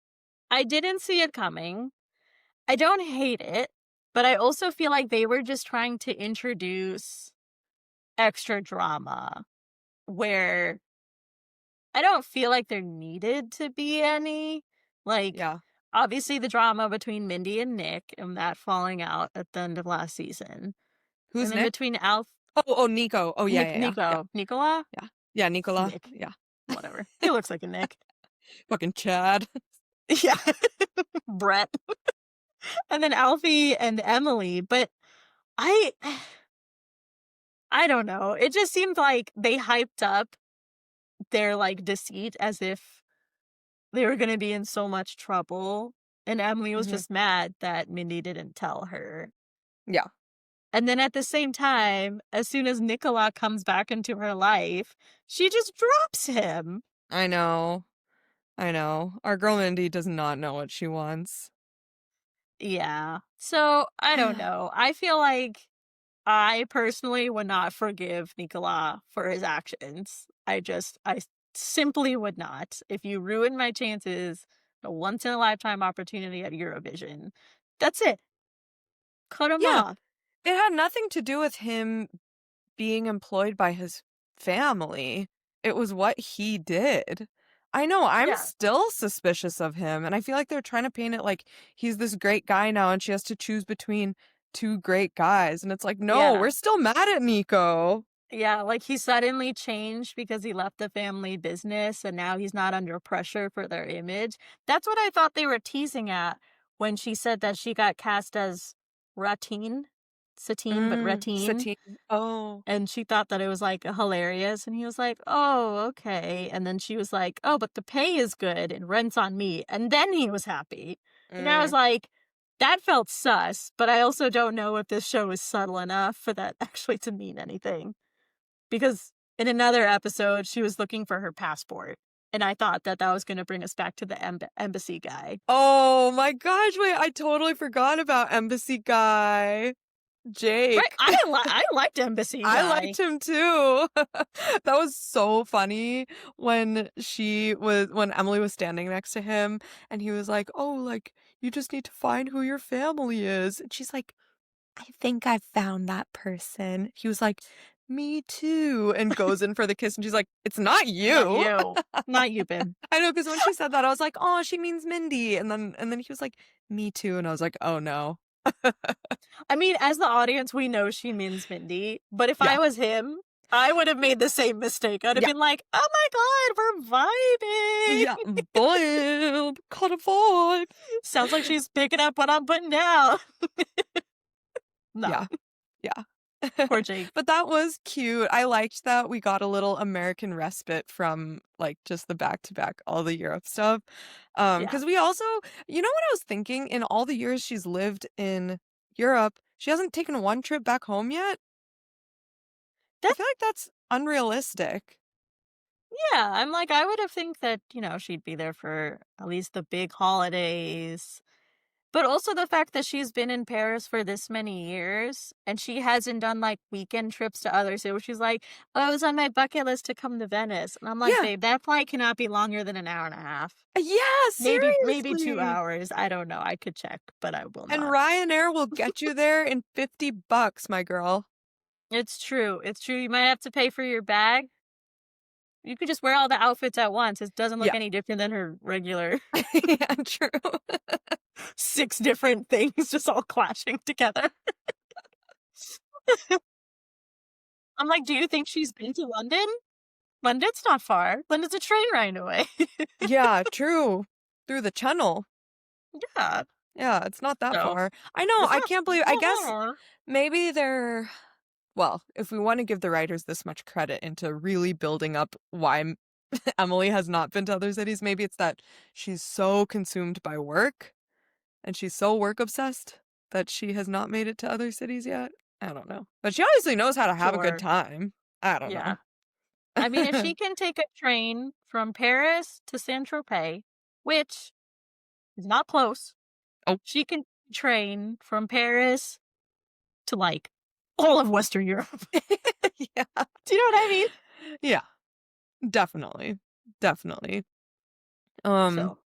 I didn't see it coming. I don't hate it, but I also feel like they were just trying to introduce extra drama where I don't feel like there needed to be any. Like, Yeah. obviously the drama between Mindy and Nick and that falling out at the end of last season. And Who's then Nick? between Alf Oh, Nico. Oh, yeah, yeah, yeah. Nicola? Yeah. Yeah, Nicola. Nick. Yeah. Whatever. He looks like a Nick. Fucking Chad. Yeah. Brett. And then Alfie and Emily. But I I don't know. It just seemed like they hyped up their like deceit as if they were gonna be in so much trouble. And Emily was Mhm. just mad that Mindy didn't tell her. Yeah. And then at the same time, as soon as Nicola comes back into her life, she just drops him. I know. I know. Our girl Mindy does not know what she wants. Yeah. So I don't know. I feel like I personally would not forgive Nicola for his actions. I simply would not. If you ruin my chances, a once in a lifetime opportunity at Eurovision, that's it. Cut him Yeah. off. It had nothing to do with him being employed by his family. It was what he did. I know, I'm Yeah. still suspicious of him, and I feel like they're trying to paint it like he's this great guy now and she has to choose between two great guys, and it's like, no, Yeah. we're still mad at Nico. Yeah, like he suddenly changed because he left the family business and now he's not under pressure for their image. That's what I thought they were teasing at when she said that she got cast as Ratine, Satine, but Ratine. Satine. Oh. And she thought that it was like hilarious. And he was like, oh, okay. And then she was like, oh, but the pay is good and rent's on me. And then he was happy. And I was Mm. like, that felt sus, but I also don't know if this show is subtle enough for that actually to mean anything. Because in another episode, she was looking for her passport. And I thought that that was going to bring us back to the embassy guy. Oh my gosh, wait, I totally forgot about Embassy Guy. Right? Jake. I liked embassy I guy. liked him too. That was so funny when Emily was standing next to him and he was like, "Oh, like you just need to find who your family is." And she's like, "I think I found that person." He was like, "Me too." And goes in for the kiss and she's like, "It's not Not you." you. Not you, babe. I know, because when she said that I was like, "Oh, she means Mindy." And then he was like, "Me too." And I was like, "Oh no." I mean, as the audience, we know she means Mindy, but if I Yeah. was him, I would have made the same mistake. I'd have Yeah. been like, oh my god, we're vibing. Yeah. Boy, caught a vibe. Sounds like she's picking up what I'm putting down. No, Yeah. Yeah. poor Jake. But that was cute. I liked that we got a little American respite from like just the back to back, all the Europe stuff. Yeah. Because we also, you know what I was thinking? In all the years she's lived in Europe, she hasn't taken one trip back home yet. I That, feel like that's unrealistic. yeah, I'm like, I would have think that, she'd be there for at least the big holidays. But also the fact that she's been in Paris for this many years and she hasn't done like weekend trips to other cities. She's like, oh, it was on my bucket list to come to Venice. And I'm like, Yeah. babe, that flight cannot be longer than an hour and a half. Yeah, Maybe 2 seriously. hours. I don't know. I could check, but I will And not. Ryanair will get you there in $50, my girl. It's true. It's true. You might have to pay for your bag. You could just wear all the outfits at once. It doesn't look Yeah. any different than her regular Yeah, true. 6 different things just all clashing together. I'm like, do you think she's been to London? London's not far. London's a train ride away. Yeah, true. Through the channel. Yeah. Yeah, it's not that So far. I know, it's I not can't believe, I not guess far. maybe they're well, if we want to give the writers this much credit into really building up why Emily has not been to other cities, maybe it's that she's so consumed by work and she's so work obsessed that she has not made it to other cities yet. I don't know. But she obviously knows how to have a good Sure. time. I don't Yeah. know. I mean, if she can take a train from Paris to Saint-Tropez, which is not close, Oh, she can train from Paris to, like, all of Western Europe. yeah. Do you know what I mean? Yeah, definitely. Definitely. Um, So,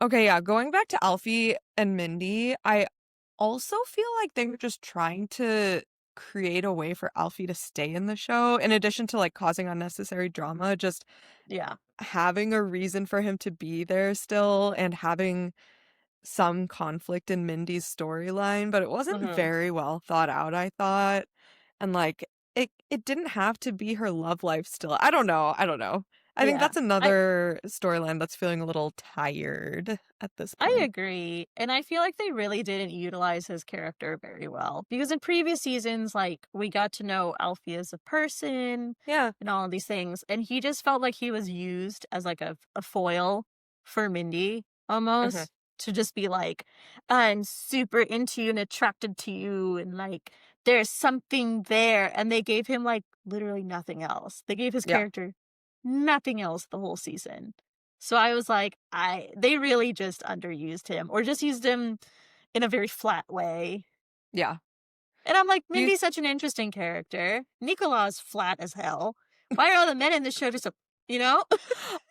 okay, yeah, going back to Alfie and Mindy, I also feel like they were just trying to create a way for Alfie to stay in the show in addition to like causing unnecessary drama, just yeah. having a reason for him to be there still and having some conflict in Mindy's storyline, but it wasn't Mhm. very well thought out, I thought. And like it didn't have to be her love life still. I don't know. I don't know. I think Yeah. that's another storyline that's feeling a little tired at this I point. agree. And I feel like they really didn't utilize his character very well because in previous seasons, like, we got to know Alfie as a person Yeah. and all of these things. And he just felt like he was used as like a foil for Mindy Mhm. almost to just be like, I'm super into you and attracted to you. And like, there's something there. And they gave him like literally nothing else. They gave his Yeah. character nothing else the whole season. So I was like, they really just underused him or just used him in a very flat way. Yeah. And I'm like, Do you Mindy's such an interesting character. Nicolas flat as hell. Why are all the men in this show just you know?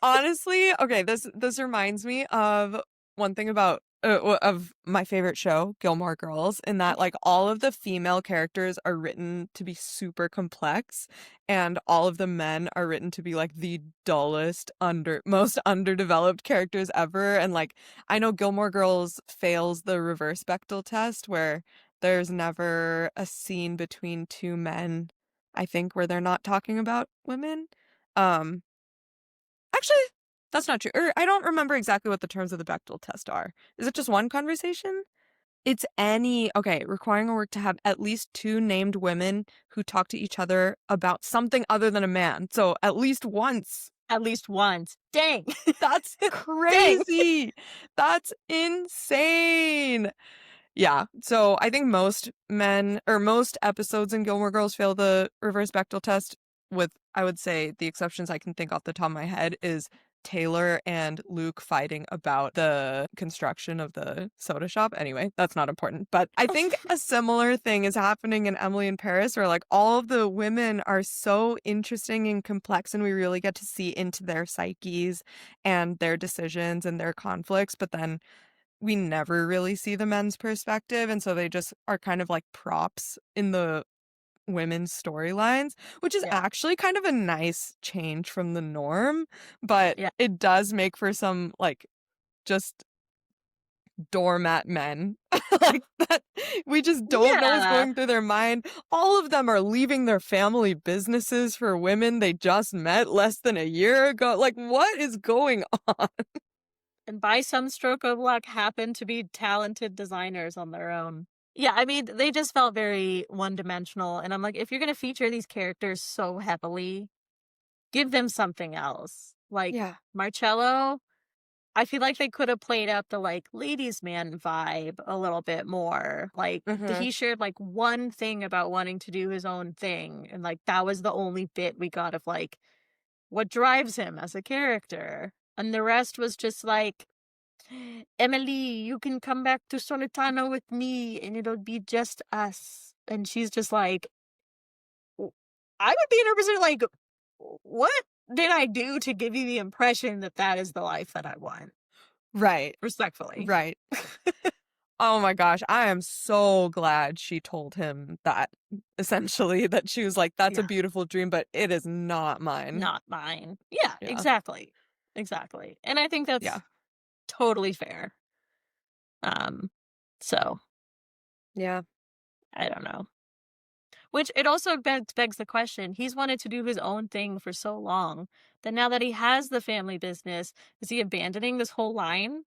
honestly, okay, this reminds me of one thing about of my favorite show, Gilmore Girls, in that like all of the female characters are written to be super complex and all of the men are written to be like the dullest most underdeveloped characters ever. And like I know Gilmore Girls fails the reverse Bechdel test where there's never a scene between two men, I think, where they're not talking about women. Um Actually, that's not true. Or I don't remember exactly what the terms of the Bechdel test are. Is it just one conversation? It's any, okay, requiring a work to have at least two named women who talk to each other about something other than a man. So at least once. At least once. Dang. That's Dang. crazy. That's insane. Yeah. So I think most men or most episodes in Gilmore Girls fail the reverse Bechdel test, with, I would say, the exceptions I can think off the top of my head is Taylor and Luke fighting about the construction of the soda shop. Anyway, that's not important. But I think a similar thing is happening in Emily in Paris, where like all of the women are so interesting and complex, and we really get to see into their psyches and their decisions and their conflicts. But then we never really see the men's perspective, and so they just are kind of like props in the women's storylines, which is Yeah. actually kind of a nice change from the norm, but Yeah. it does make for some like just doormat men like that we just don't know what's Yeah. going through their mind. All of them are leaving their family businesses for women they just met less than a year ago. Like, what is going on? And by some stroke of luck happen to be talented designers on their own. Yeah, I mean, they just felt very one-dimensional, and I'm like, if you're gonna feature these characters so heavily, give them something else. Like, Yeah. Marcello, I feel like they could have played up the, like, ladies' man vibe a little bit more. Like, Hmm. he shared, like, one thing about wanting to do his own thing, and, like, that was the only bit we got of, like, what drives him as a character. And the rest was just like, Emily, you can come back to Solitano with me and it'll be just us. And she's just like, "W- I would be in her position like, what did I do to give you the impression that that is the life that I want? Right. Respectfully. Right. Oh my gosh, I am so glad she told him that, essentially, that she was like, "That's a Yeah, beautiful dream, but it is not mine." not mine. Yeah, Yeah, exactly. Exactly. And I think yeah, that's totally fair. Um, so yeah, I don't know. Which it also begs the question, he's wanted to do his own thing for so long that now that he has the family business, is he abandoning this whole line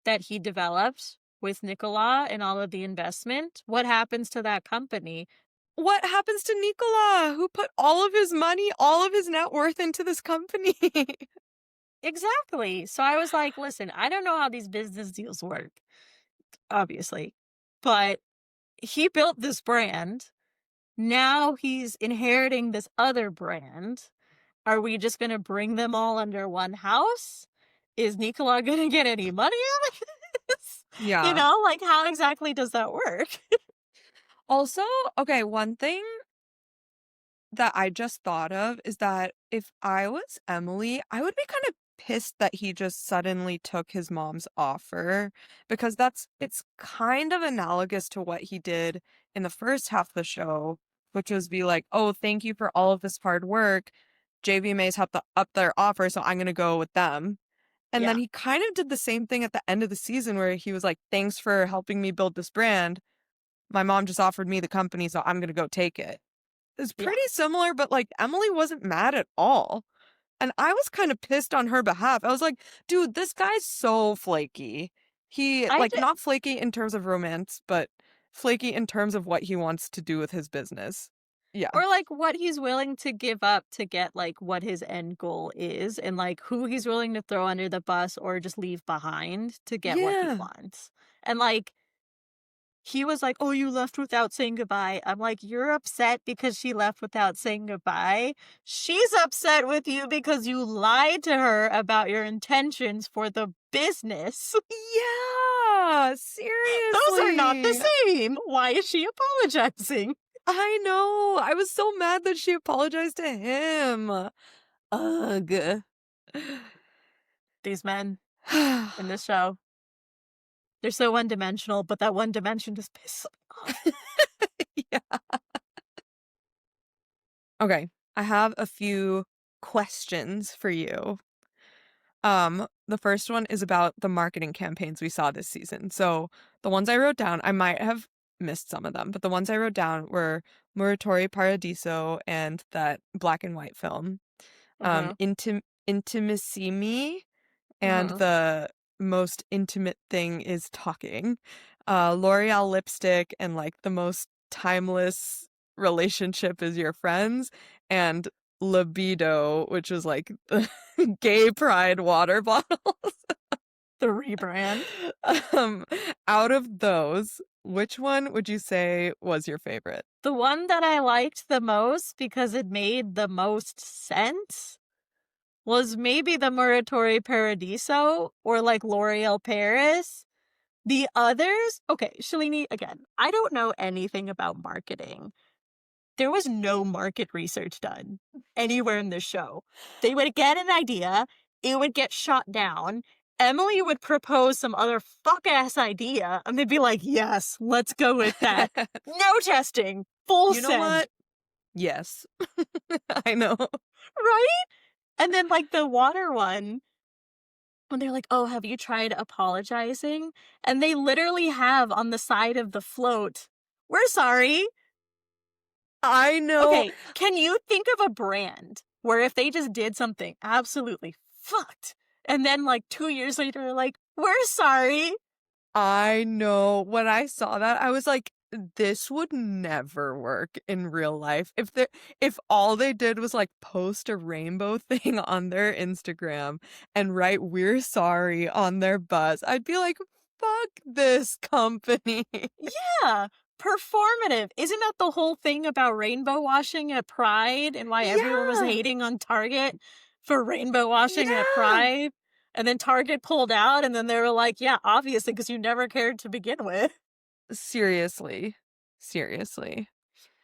that he developed with Nicola and all of the investment? What happens to that company? what happens to Nicola, who put all of his money, all of his net worth into this company? Exactly. So I was like, listen, I don't know how these business deals work, obviously, but he built this brand. Now he's inheriting this other brand. Are we just going to bring them all under one house? Is Nicola going to get any money out of this? Yeah. Like, how exactly does that work? Also, okay, one thing that I just thought of is that if I was Emily, I would be kind of pissed that he just suddenly took his mom's offer because it's kind of analogous to what he did in the first half of the show, which was be like, "Oh, thank you for all of this hard work. JVMA's have to up their offer, so I'm going to go with them." And then Yeah, he kind of did the same thing at the end of the season where he was like, "Thanks for helping me build this brand. My mom just offered me the company, so I'm going to go take it." It's yeah. pretty similar, but, like, Emily wasn't mad at all, and I was kinda pissed on her behalf. I was like, "Dude, this guy's so flaky." He I like, did. not flaky in terms of romance, but flaky in terms of what he wants to do with his business. Yeah. Or like what he's willing to give up to get like what his end goal is and like who he's willing to throw under the bus or just leave behind to get what he Yeah. wants. And like he was like, "Oh, you left without saying goodbye." I'm like, "You're upset because she left without saying goodbye. She's upset with you because you lied to her about your intentions for the business." Yeah, Those are not the seriously. same. Why is she apologizing? I know. I was so mad that she apologized to him. Ugh. These men in this show, they're so one-dimensional, but that one dimension just pisses me off. Yeah. Okay, I have a few questions for you. The first one is about the marketing campaigns we saw this season. So the ones I wrote down, I might have missed some of them, but the ones I wrote down were Muratori Paradiso and that black and white film. Uh-huh, Intimacy Me and uh-huh. the most intimate thing is talking. L'Oreal lipstick and like the most timeless relationship is your friends and libido, which is like the gay pride water bottles. The rebrand. um, out of those, which one would you say was your favorite? The one that I liked the most because it made the most sense was maybe the Muratori Paradiso or like L'Oreal Paris. The others, okay, Shalini, again, I don't know anything about marketing. There was no market research done anywhere in this show. They would get an idea, it would get shot down. Emily would propose some other fuck ass idea, and they'd be like, yes, let's go with that. No testing, full You know send, what? Yes. I know. right? And then, like, the water one, when they're like, oh, have you tried apologizing? And they literally have on the side of the float, we're sorry. I know. Okay, can you think of a brand where if they just did something absolutely fucked, and then like 2 years later, they're like, we're sorry? I know. When I saw that, I was like, this would never work in real life. If all they did was like post a rainbow thing on their Instagram and write "We're sorry" on their bus, I'd be like, fuck this company. Yeah, performative. Isn't that the whole thing about rainbow washing at Pride and why everyone was Yeah. hating on Target for rainbow washing at Yeah. Pride? And then Target pulled out, and then they were like, yeah, obviously, because you never cared to begin with. Seriously. Seriously.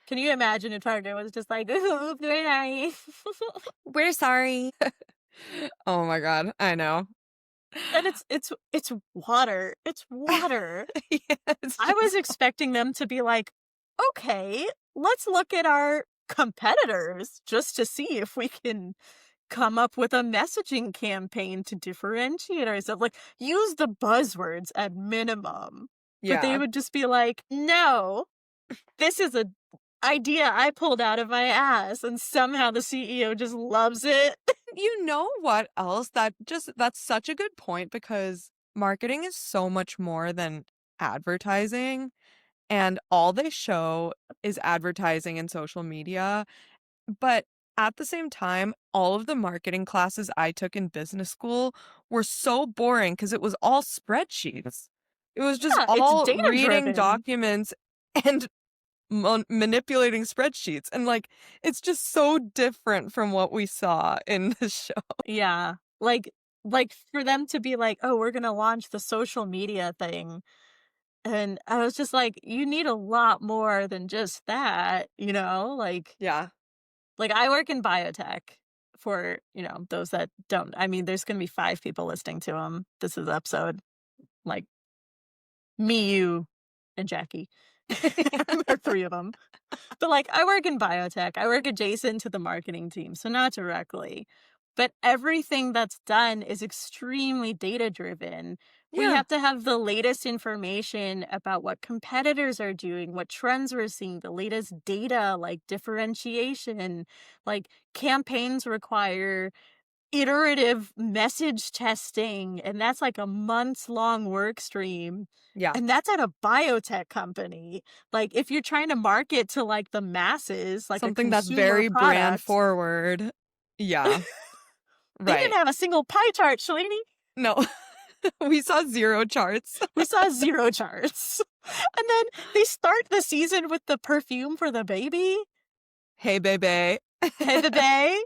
Can you imagine if Target was just like, ooh, very nice? We're sorry. Oh my god, I know. And it's water. It's water. Yeah, it's I was just expecting them to be like, okay, let's look at our competitors just to see if we can come up with a messaging campaign to differentiate ourselves. Like, use the buzzwords at minimum. But they yeah. would just be like, no, this is a idea I pulled out of my ass, and somehow the CEO just loves it. You know what else? That's such a good point because marketing is so much more than advertising. and all they show is advertising and social media. But at the same time, all of the marketing classes I took in business school were so boring because it was all spreadsheets. It was just Yeah, it's all data reading driven. documents and manipulating spreadsheets. And like, it's just so different from what we saw in the show. Yeah. Like for them to be like, "Oh, we're gonna launch the social media thing." And I was just like, "You need a lot more than just that," you know? Yeah. Like I work in biotech for, those that don't. I mean, there's gonna be 5 people listening to them. This is episode, like, me, you, and Jackie. There are 3 of them. But, like, I work in biotech. I work adjacent to the marketing team, so not directly. But everything that's done is extremely data driven. We Yeah. have to have the latest information about what competitors are doing, what trends we're seeing, the latest data, like differentiation. Like, campaigns require iterative message testing, and that's like a months-long work stream, Yeah. and that's at a biotech company. Like, if you're trying to market to, like, the masses, like a Something that's consumer very brand product, forward. Yeah. they didn't Right. have a single pie chart, Shalini. No. We saw 0 charts. We saw 0 charts. And then they start the season with the perfume for the baby, Hey, baby. "Hey, babe."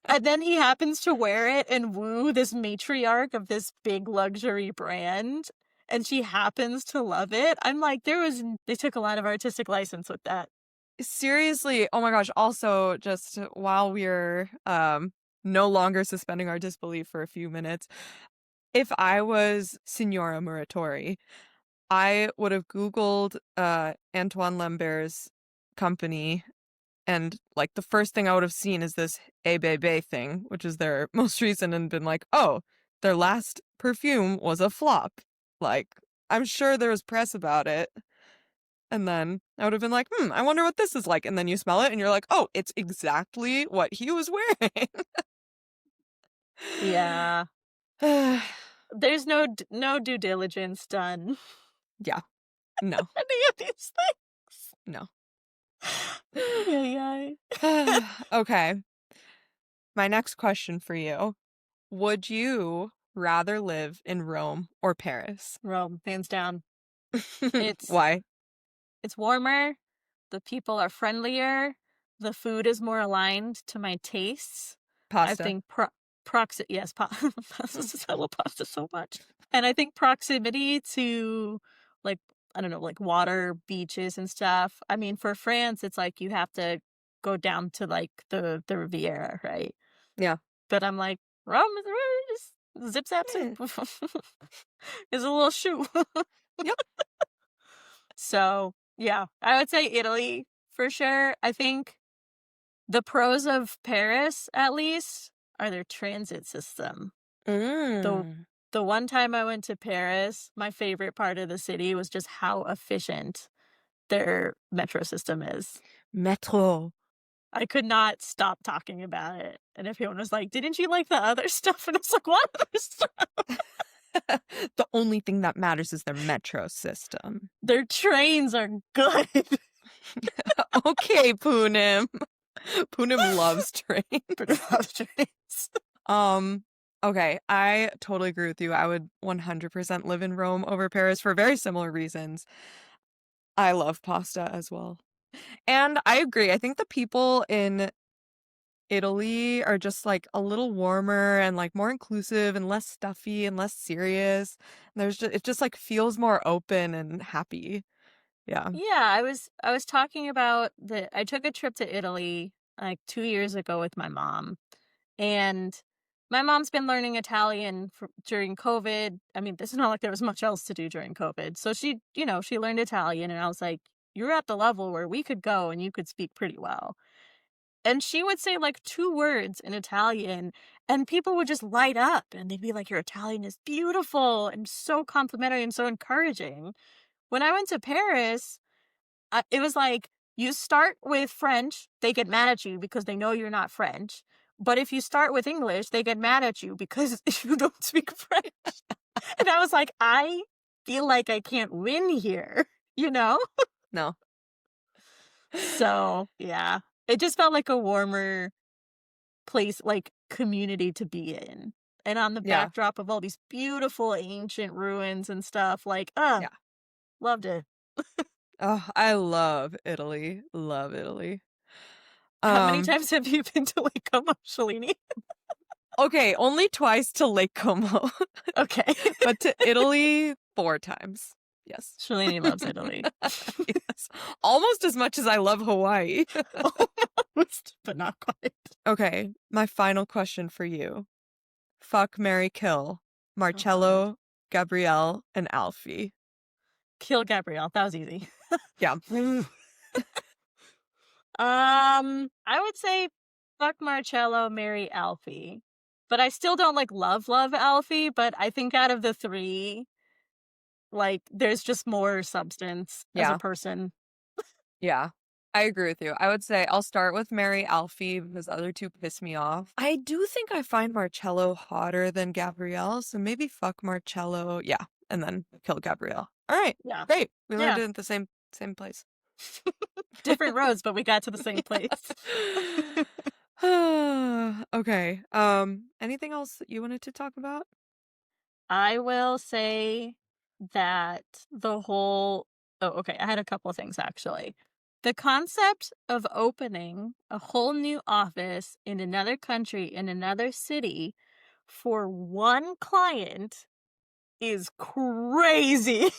And then he happens to wear it and woo this matriarch of this big luxury brand, and she happens to love it. I'm like, they took a lot of artistic license with that. Seriously, oh my gosh, also, just while we're, no longer suspending our disbelief for a few minutes, if I was Signora Muratori, I would have Googled, Antoine Lembert's company, and, like, the first thing I would have seen is this "Eh Bebe" thing, which is their most recent, and been like, "Oh, their last perfume was a flop." Like, I'm sure there was press about it. And then I would have been like, I wonder what this is like." And then you smell it and you're like, oh, it's exactly what he was wearing. Yeah. There's no due diligence done Yeah. No. any of these things. No. Ay, ay, ay. Okay. My next question for you. Would you rather live in Rome or Paris? Rome, hands down. It's Why? it's warmer, the people are friendlier, the food is more aligned to my tastes. I Pasta. think yes, I love pasta so much. And I think proximity to, like, I don't know, like water, beaches and stuff. I mean, for France, it's like you have to go down to like the Riviera, right? Yeah. But I'm like, Rome is really just zip zap Eh, zoop. Is a little shoe. Yep. So yeah, I would say Italy for sure. I think the pros of Paris, at least, are their transit system. The Mm. the one time I went to Paris, my favorite part of the city was just how efficient their metro system is. Metro. I could not stop talking about it. And everyone was like, "Didn't you like the other stuff?" And I was like, "What other stuff?" The only thing that matters is their metro system. Their trains are good. Okay, Poonim. Poonim loves trains. But I love trains. Um, okay, I totally agree with you. I would 100% live in Rome over Paris for very similar reasons. I love pasta as well. And I agree. I think the people in Italy are just like a little warmer and like more inclusive and less stuffy and less serious. There's just, it just like feels more open and happy. Yeah. Yeah, I was talking about I took a trip to Italy like 2 years ago with my mom. And my mom's been learning Italian during COVID. I mean, this is not like there was much else to do during COVID. So she learned Italian and I was like, "You're at the level where we could go and you could speak pretty well." And she would say like 2 words in Italian and people would just light up and they'd be like, "Your Italian is beautiful," and so complimentary and so encouraging. When I went to Paris, it was like, you start with French, they get mad at you because they know you're not French. But if you start with English, they get mad at you because you don't speak French. And I was like, I feel like I can't win here, you know? No. So, yeah. It just felt like a warmer place, like, community to be in. And on the Yeah. backdrop of all these beautiful ancient ruins and stuff, like, Yeah. loved it. Oh, I love Italy. Love Italy. How many Um, times have you been to Lake Como, Shalini? okay, only twice to Lake Como, Okay. but to Italy 4 times. Yes. Shalini loves Italy. Yes. Almost as much as I love Hawaii. Almost, but not quite. Okay, my final question for you. Fuck, marry, kill. Oh, God. Marcello, Gabrielle, and Alfie. Kill Gabriel. That was easy. Yeah. I would say fuck Marcello, marry Alfie. But I still don't like love Alfie, but I think out of the three, like there's just more substance as a Yeah. person. Yeah. I agree with you. I would say I'll start with Mary Alfie because the other two piss me off. I do think I find Marcello hotter than Gabrielle, so maybe fuck Marcello. Yeah. And then kill Gabrielle. All right. Yeah. Great. We Yeah. landed at the same place. Different roads, but we got to the same place. Okay. Anything else that you wanted to talk about? I will say that the whole oh, okay, I had a couple of things actually. The concept of opening a whole new office in another country, in another city for one client is crazy.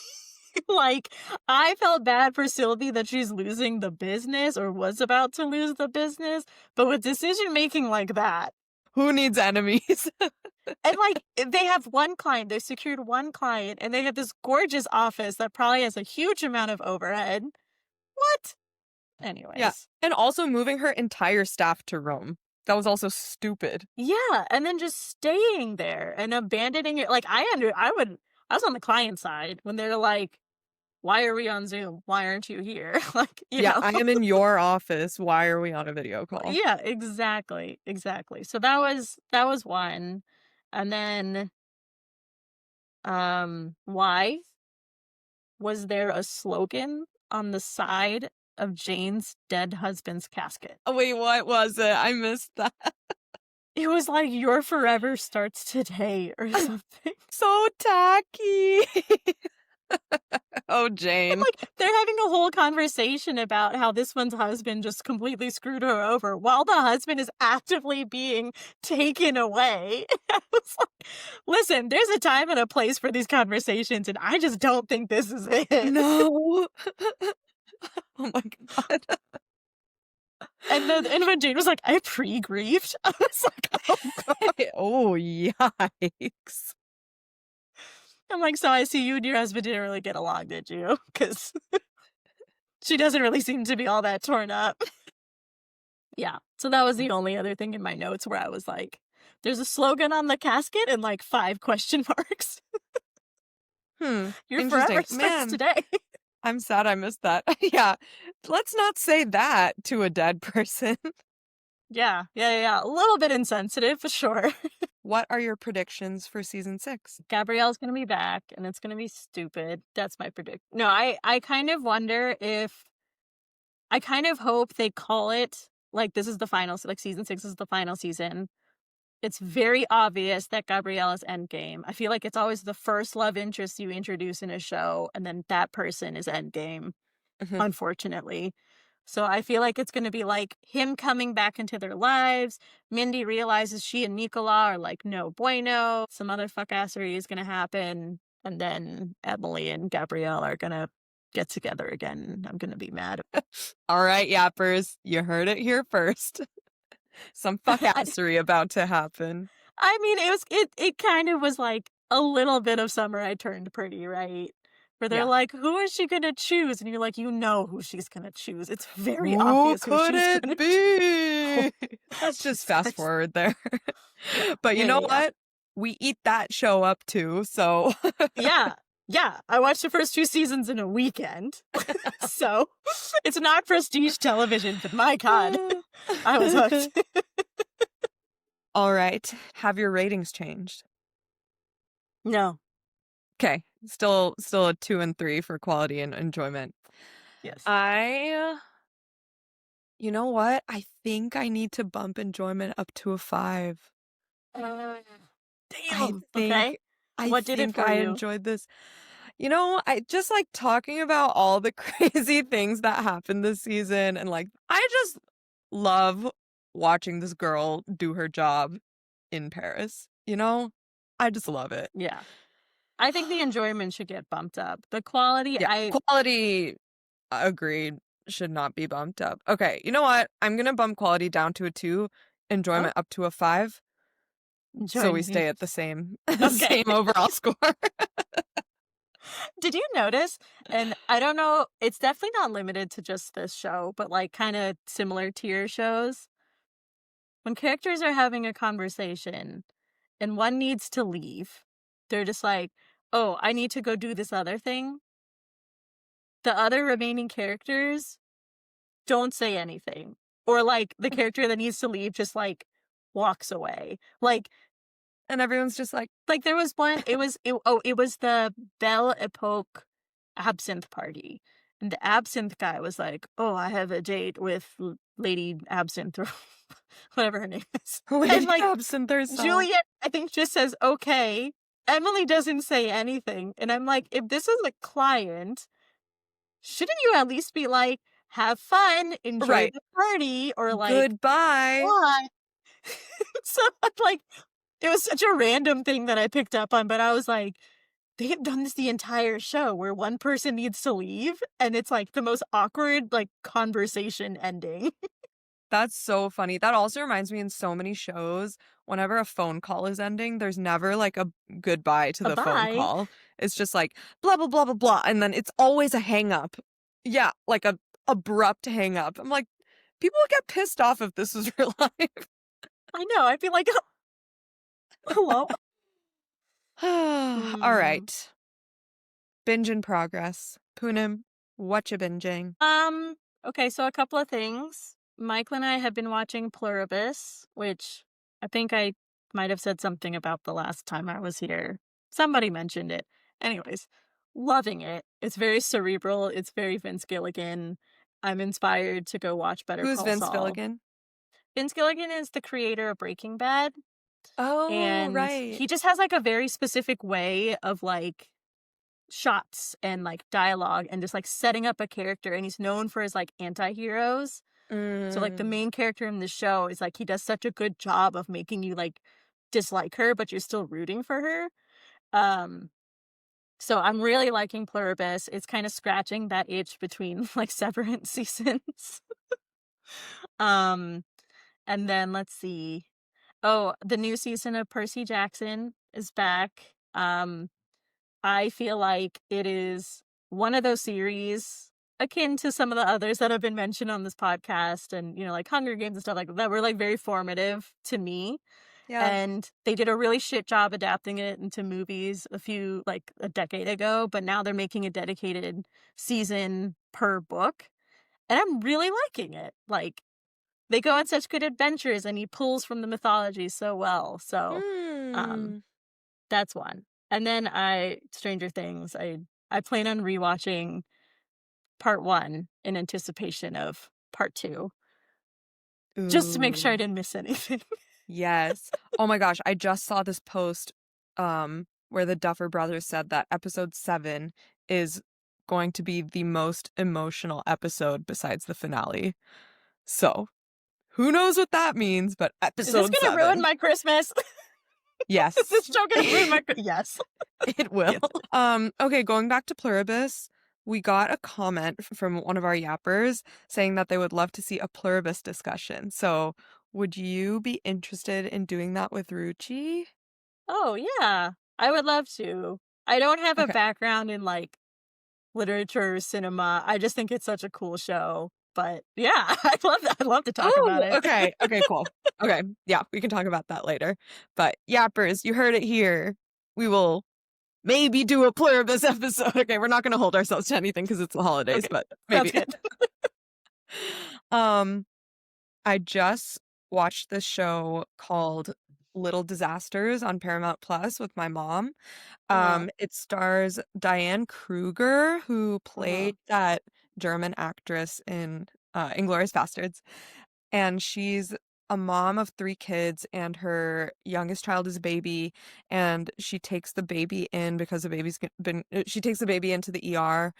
Like, I felt bad for Sylvie that she's losing the business or was about to lose the business, but with decision making like that, Who needs enemies? and like they have one client, they secured one client, and they have this gorgeous office that probably has a huge amount of overhead. What? Yeah. Anyways. And also moving her entire staff to Rome. That was also stupid. Yeah, and then just staying there and abandoning it. Like I was on the client side when they're like, why are we on Zoom? Why aren't you here? Like, you Yeah, know. I am in your office. Why are we on a video call? Yeah, exactly. Exactly. So that was one. And then why was there a slogan on the side of Jane's dead husband's casket? Oh, wait, what was it? I missed that. It was like your forever starts today or something. So tacky. Oh, And Jane. like they're having a whole conversation about how this one's husband just completely screwed her over while the husband is actively being taken away. I was like, listen, there's a time and a place for these conversations, and I just don't think this is it. No. Oh my God. And when Jane was like, I pre-grieved, I was like, oh God. Oh, yikes. I'm like, so I see you and your husband didn't really get along, did you? Because she doesn't really seem to be all that torn up. Yeah. So that was the only other thing in my notes where I was like, there's a slogan on the casket and like 5 question marks. Your forever Interesting. starts Man, today. I'm sad I missed that. Yeah. Let's not say that to a dead person. Yeah. A little bit insensitive, for sure. What are your predictions for season 6? Gabrielle's gonna be back and it's gonna be stupid. That's my predict. No, I kind of wonder if I kind of hope they call it like this is the final, like season 6 is the final season. It's very obvious that Gabrielle is endgame. I feel like it's always the first love interest you introduce in a show, and then that person is endgame, Mhm. unfortunately. So I feel like it's going to be like him coming back into their lives. Mindy realizes she and Nicola are like no bueno. Some other fuckassery is going to happen. And then Emily and Gabrielle are going to get together again. I'm going to be mad. All right, yappers, you heard it here first. Some fuckassery about to happen. I mean, it kind of was like a little bit of Summer I Turned Pretty, right? Where they're Yeah. like, who is she gonna choose? And you're like, you know who she's gonna choose. It's very Who obvious who could she's gonna it be? Let's choose. just fast forward there. Yeah. But you know Yeah. what? We eat that show up too, so Yeah. Yeah. I watched the first 2 seasons in a weekend. So it's not prestige television, but my God, I was hooked. All right. Have your ratings changed? No. Okay. Still a 2 and 3 for quality and enjoyment. Yes. I you know what? I think I need to bump enjoyment up to a 5. Uh, I damn. think Okay. I What did it think for I you? enjoyed this. I just like talking about all the crazy things that happened this season, and like I just love watching this girl do her job in Paris, you know? I just love it. Yeah. I think the enjoyment should get bumped up. The quality, Yeah, quality, agreed, should not be bumped up. Okay, you know what? I'm gonna bump quality down to a 2, oh, enjoyment up to a 5, so we enjoyment. stay at the same Okay. same overall score. Did you notice? And I don't know, it's definitely not limited to just this show, but like kind of similar tier shows. When characters are having a conversation and one needs to leave, they're just like, oh, I need to go do this other thing. The other remaining characters don't say anything. Or like the character that needs to leave just like walks away. And everyone's just Like there was one, it was the Belle Epoque absinthe party. And the absinthe guy was like, "Oh, I have a date with Lady Absinthe," or whatever her name is. And Lady like Absinthe herself. Juliet, I think, just says, "Okay." Emily doesn't say anything. And I'm like, if this is a client, shouldn't you at least be like, "Have fun, enjoy Right. the party," or like, Goodbye. "Bye." So like it was such a random thing that I picked up on, but I was like, they have done this the entire show where one person needs to leave, and it's, like, the most awkward, like, conversation ending. That's so funny. That also reminds me in so many shows, whenever a phone call is ending, there's never like a goodbye to A the phone bye. call. It's just like blah blah blah blah blah, and then it's always a hang up. Yeah, like a abrupt hang up. I'm like, people would get pissed off if this was real life. I know, I'd be like, hello?" All Hmm. right. Binge in progress. Poonim, what you binging? Um, okay, so a couple of things. Michael and I have been watching Pluribus, which I think I might have said something about the last time I was here. Somebody mentioned it. Anyways, loving it. It's very cerebral. It's very Vince Gilligan. I'm inspired to go watch Better Who's Call Vince Saul. Gilligan? Vince Gilligan is the creator of Breaking Bad, Oh, and right. he just has like a very specific way of like shots and like dialogue and just like setting up a character, and he's known for his like anti-heroes. So like the Mm, main character in the show is like he does such a good job of making you like dislike her, but you're still rooting for her. Um so I'm really liking Pluribus. It's kind of scratching that itch between like Severance seasons. um and then let's see. Oh, the new season of Percy Jackson is back. I feel like it is one of those series akin to some of the others that have been mentioned on this podcast and, like Hunger Games and stuff like that were like very formative to me. yeah. And they did a really shit job adapting it into movies a decade ago, but now they're making a dedicated season per book. And I'm really liking it. Like, they go on such good adventures and he pulls from the mythology so well. So, um, Hmm. that's one. And then Stranger Things, I plan on rewatching part 1 in anticipation of part 2, just to make sure I Ooh. didn't miss anything. Yes. Oh my gosh, I just saw this post where the Duffer Brothers said that episode 7 is going to be the most emotional episode besides the finale. So, who knows what that means, but Is this episode gonna ruin 7. my Christmas? Is this Yes. show gonna ruin my Yes. It will. Yes. Okay, going back to Pluribus, we got a comment from one of our yappers saying that they would love to see a Pluribus discussion. So, would you be interested in doing that with Ruchi? Oh, yeah. I would love to. I don't have a Okay. background in, like, literature or cinema. I just think it's such a cool show. But, yeah, I'd love that. I'd love to talk about Oh, it. okay. Okay, cool. Okay. Yeah, we can talk about that later. But yappers, you heard it here. We will maybe do a Pluribus episode. Okay, we're not going to hold ourselves to anything because it's the holidays, Okay, but sounds maybe. good. um I just watched this show called Little Disasters on Paramount Plus with my mom. Uh-huh, It stars Diane Kruger, who uh-huh. played that German actress in Inglourious Basterds, and she's a mom of 3 kids, and her youngest child is a baby, and she takes the baby in because the baby's been she takes the baby into the ER,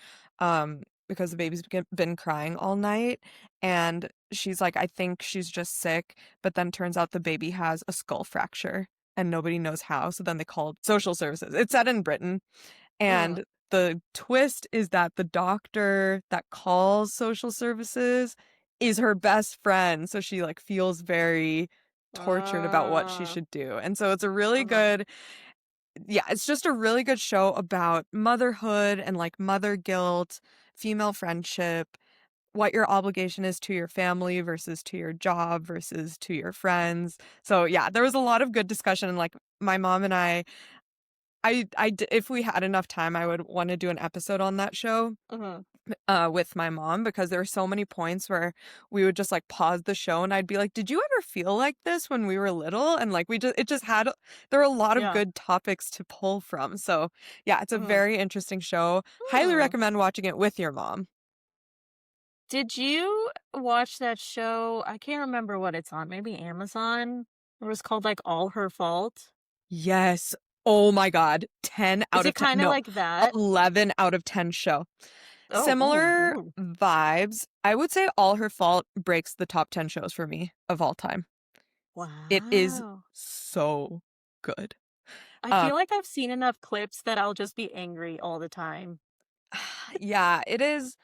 because the baby's been crying all night, and she's like, "I think she's just sick," but then turns out the baby has a skull fracture, and nobody knows how, so then they called social services. It's set in Britain, Mm. and the twist is that the doctor that calls social services is her best friend, so she, like, feels very tortured about what she Ah. should do, and so it's a really Uh-huh. good yeah, it's just a really good show about motherhood and, like, mother guilt, female friendship, what your obligation is to your family versus to your job versus to your friends. So, yeah, there was a lot of good discussion, and, like, my mom and if we had enough time, I would wanna do an episode on that show, Mhm. with my mom, because there were so many points where we would just, like, pause the show, and I'd be like, "Did you ever feel like this when we were little?" And, like, it just had there were a lot of Yeah. good topics to pull from. So, yeah, it's a Mhm. very interesting show. Highly Hmm. recommend watching it with your mom. Did you watch that show? I can't remember what it's on. Maybe Amazon? It was called, like, All Her Fault? Yes. Oh my god. 10 Is out it of 10. kinda No, like that? 11 out of 10 show. Oh, ooh, Similar ooh. vibes. I would say All Her Fault breaks the top 10 shows for me of all time. It is Wow. so good. I Um, feel like I've seen enough clips that I'll just be angry all the time. yeah, it is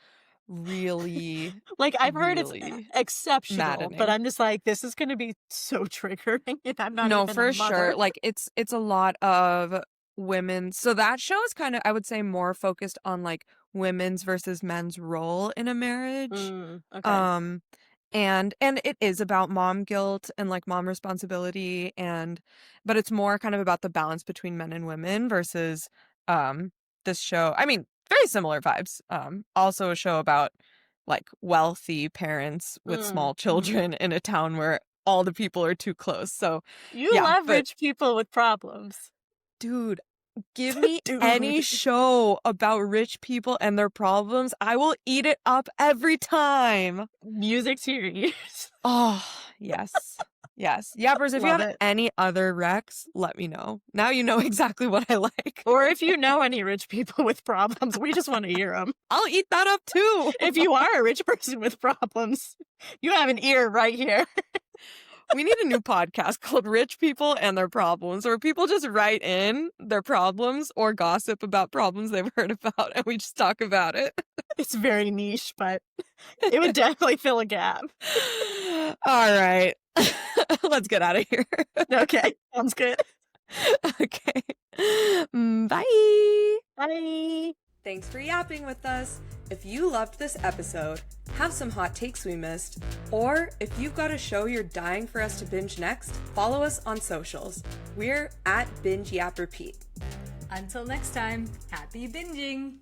really, Like, I've heard it's really exceptional, but maddening. I'm just like, "This is gonna be so triggering, and I'm not No, even a for sure. mother." Like, it's a lot of women. So that show is kind of, I would say, more focused on, like, women's versus men's role in a marriage. Mm, okay. Um, and it is about mom guilt and, like, mom responsibility, but it's more kind of about the balance between men and women versus um this show. I mean, very similar vibes. Also a show about, like, wealthy parents with Mm, small mhm. children in a town where all the people are too close. So, You yeah, love but rich people with problems. dude, give me any Dude. show about rich people and their problems. I will eat it up every time. Music to your ears. Oh, yes. Yes. Yappers, if you Love have it. any other recs, let me know. Now you know exactly what I like. Or if you know any rich people with problems, we just wanna hear them. I'll eat that up too. If you are a rich person with problems, you have an ear right here. We need a new podcast called Rich People and Their Problems, where people just write in their problems or gossip about problems they've heard about, and we just talk about it. It's very niche, but it would definitely fill a gap. All right. Let's get out of here. Okay, sounds good. Okay. Bye. Bye. Thanks for yapping with us. If you loved this episode, have some hot takes we missed, or if you've got a show you're dying for us to binge next, follow us on socials. We're at Binge Yap Repeat. Until next time, happy binging!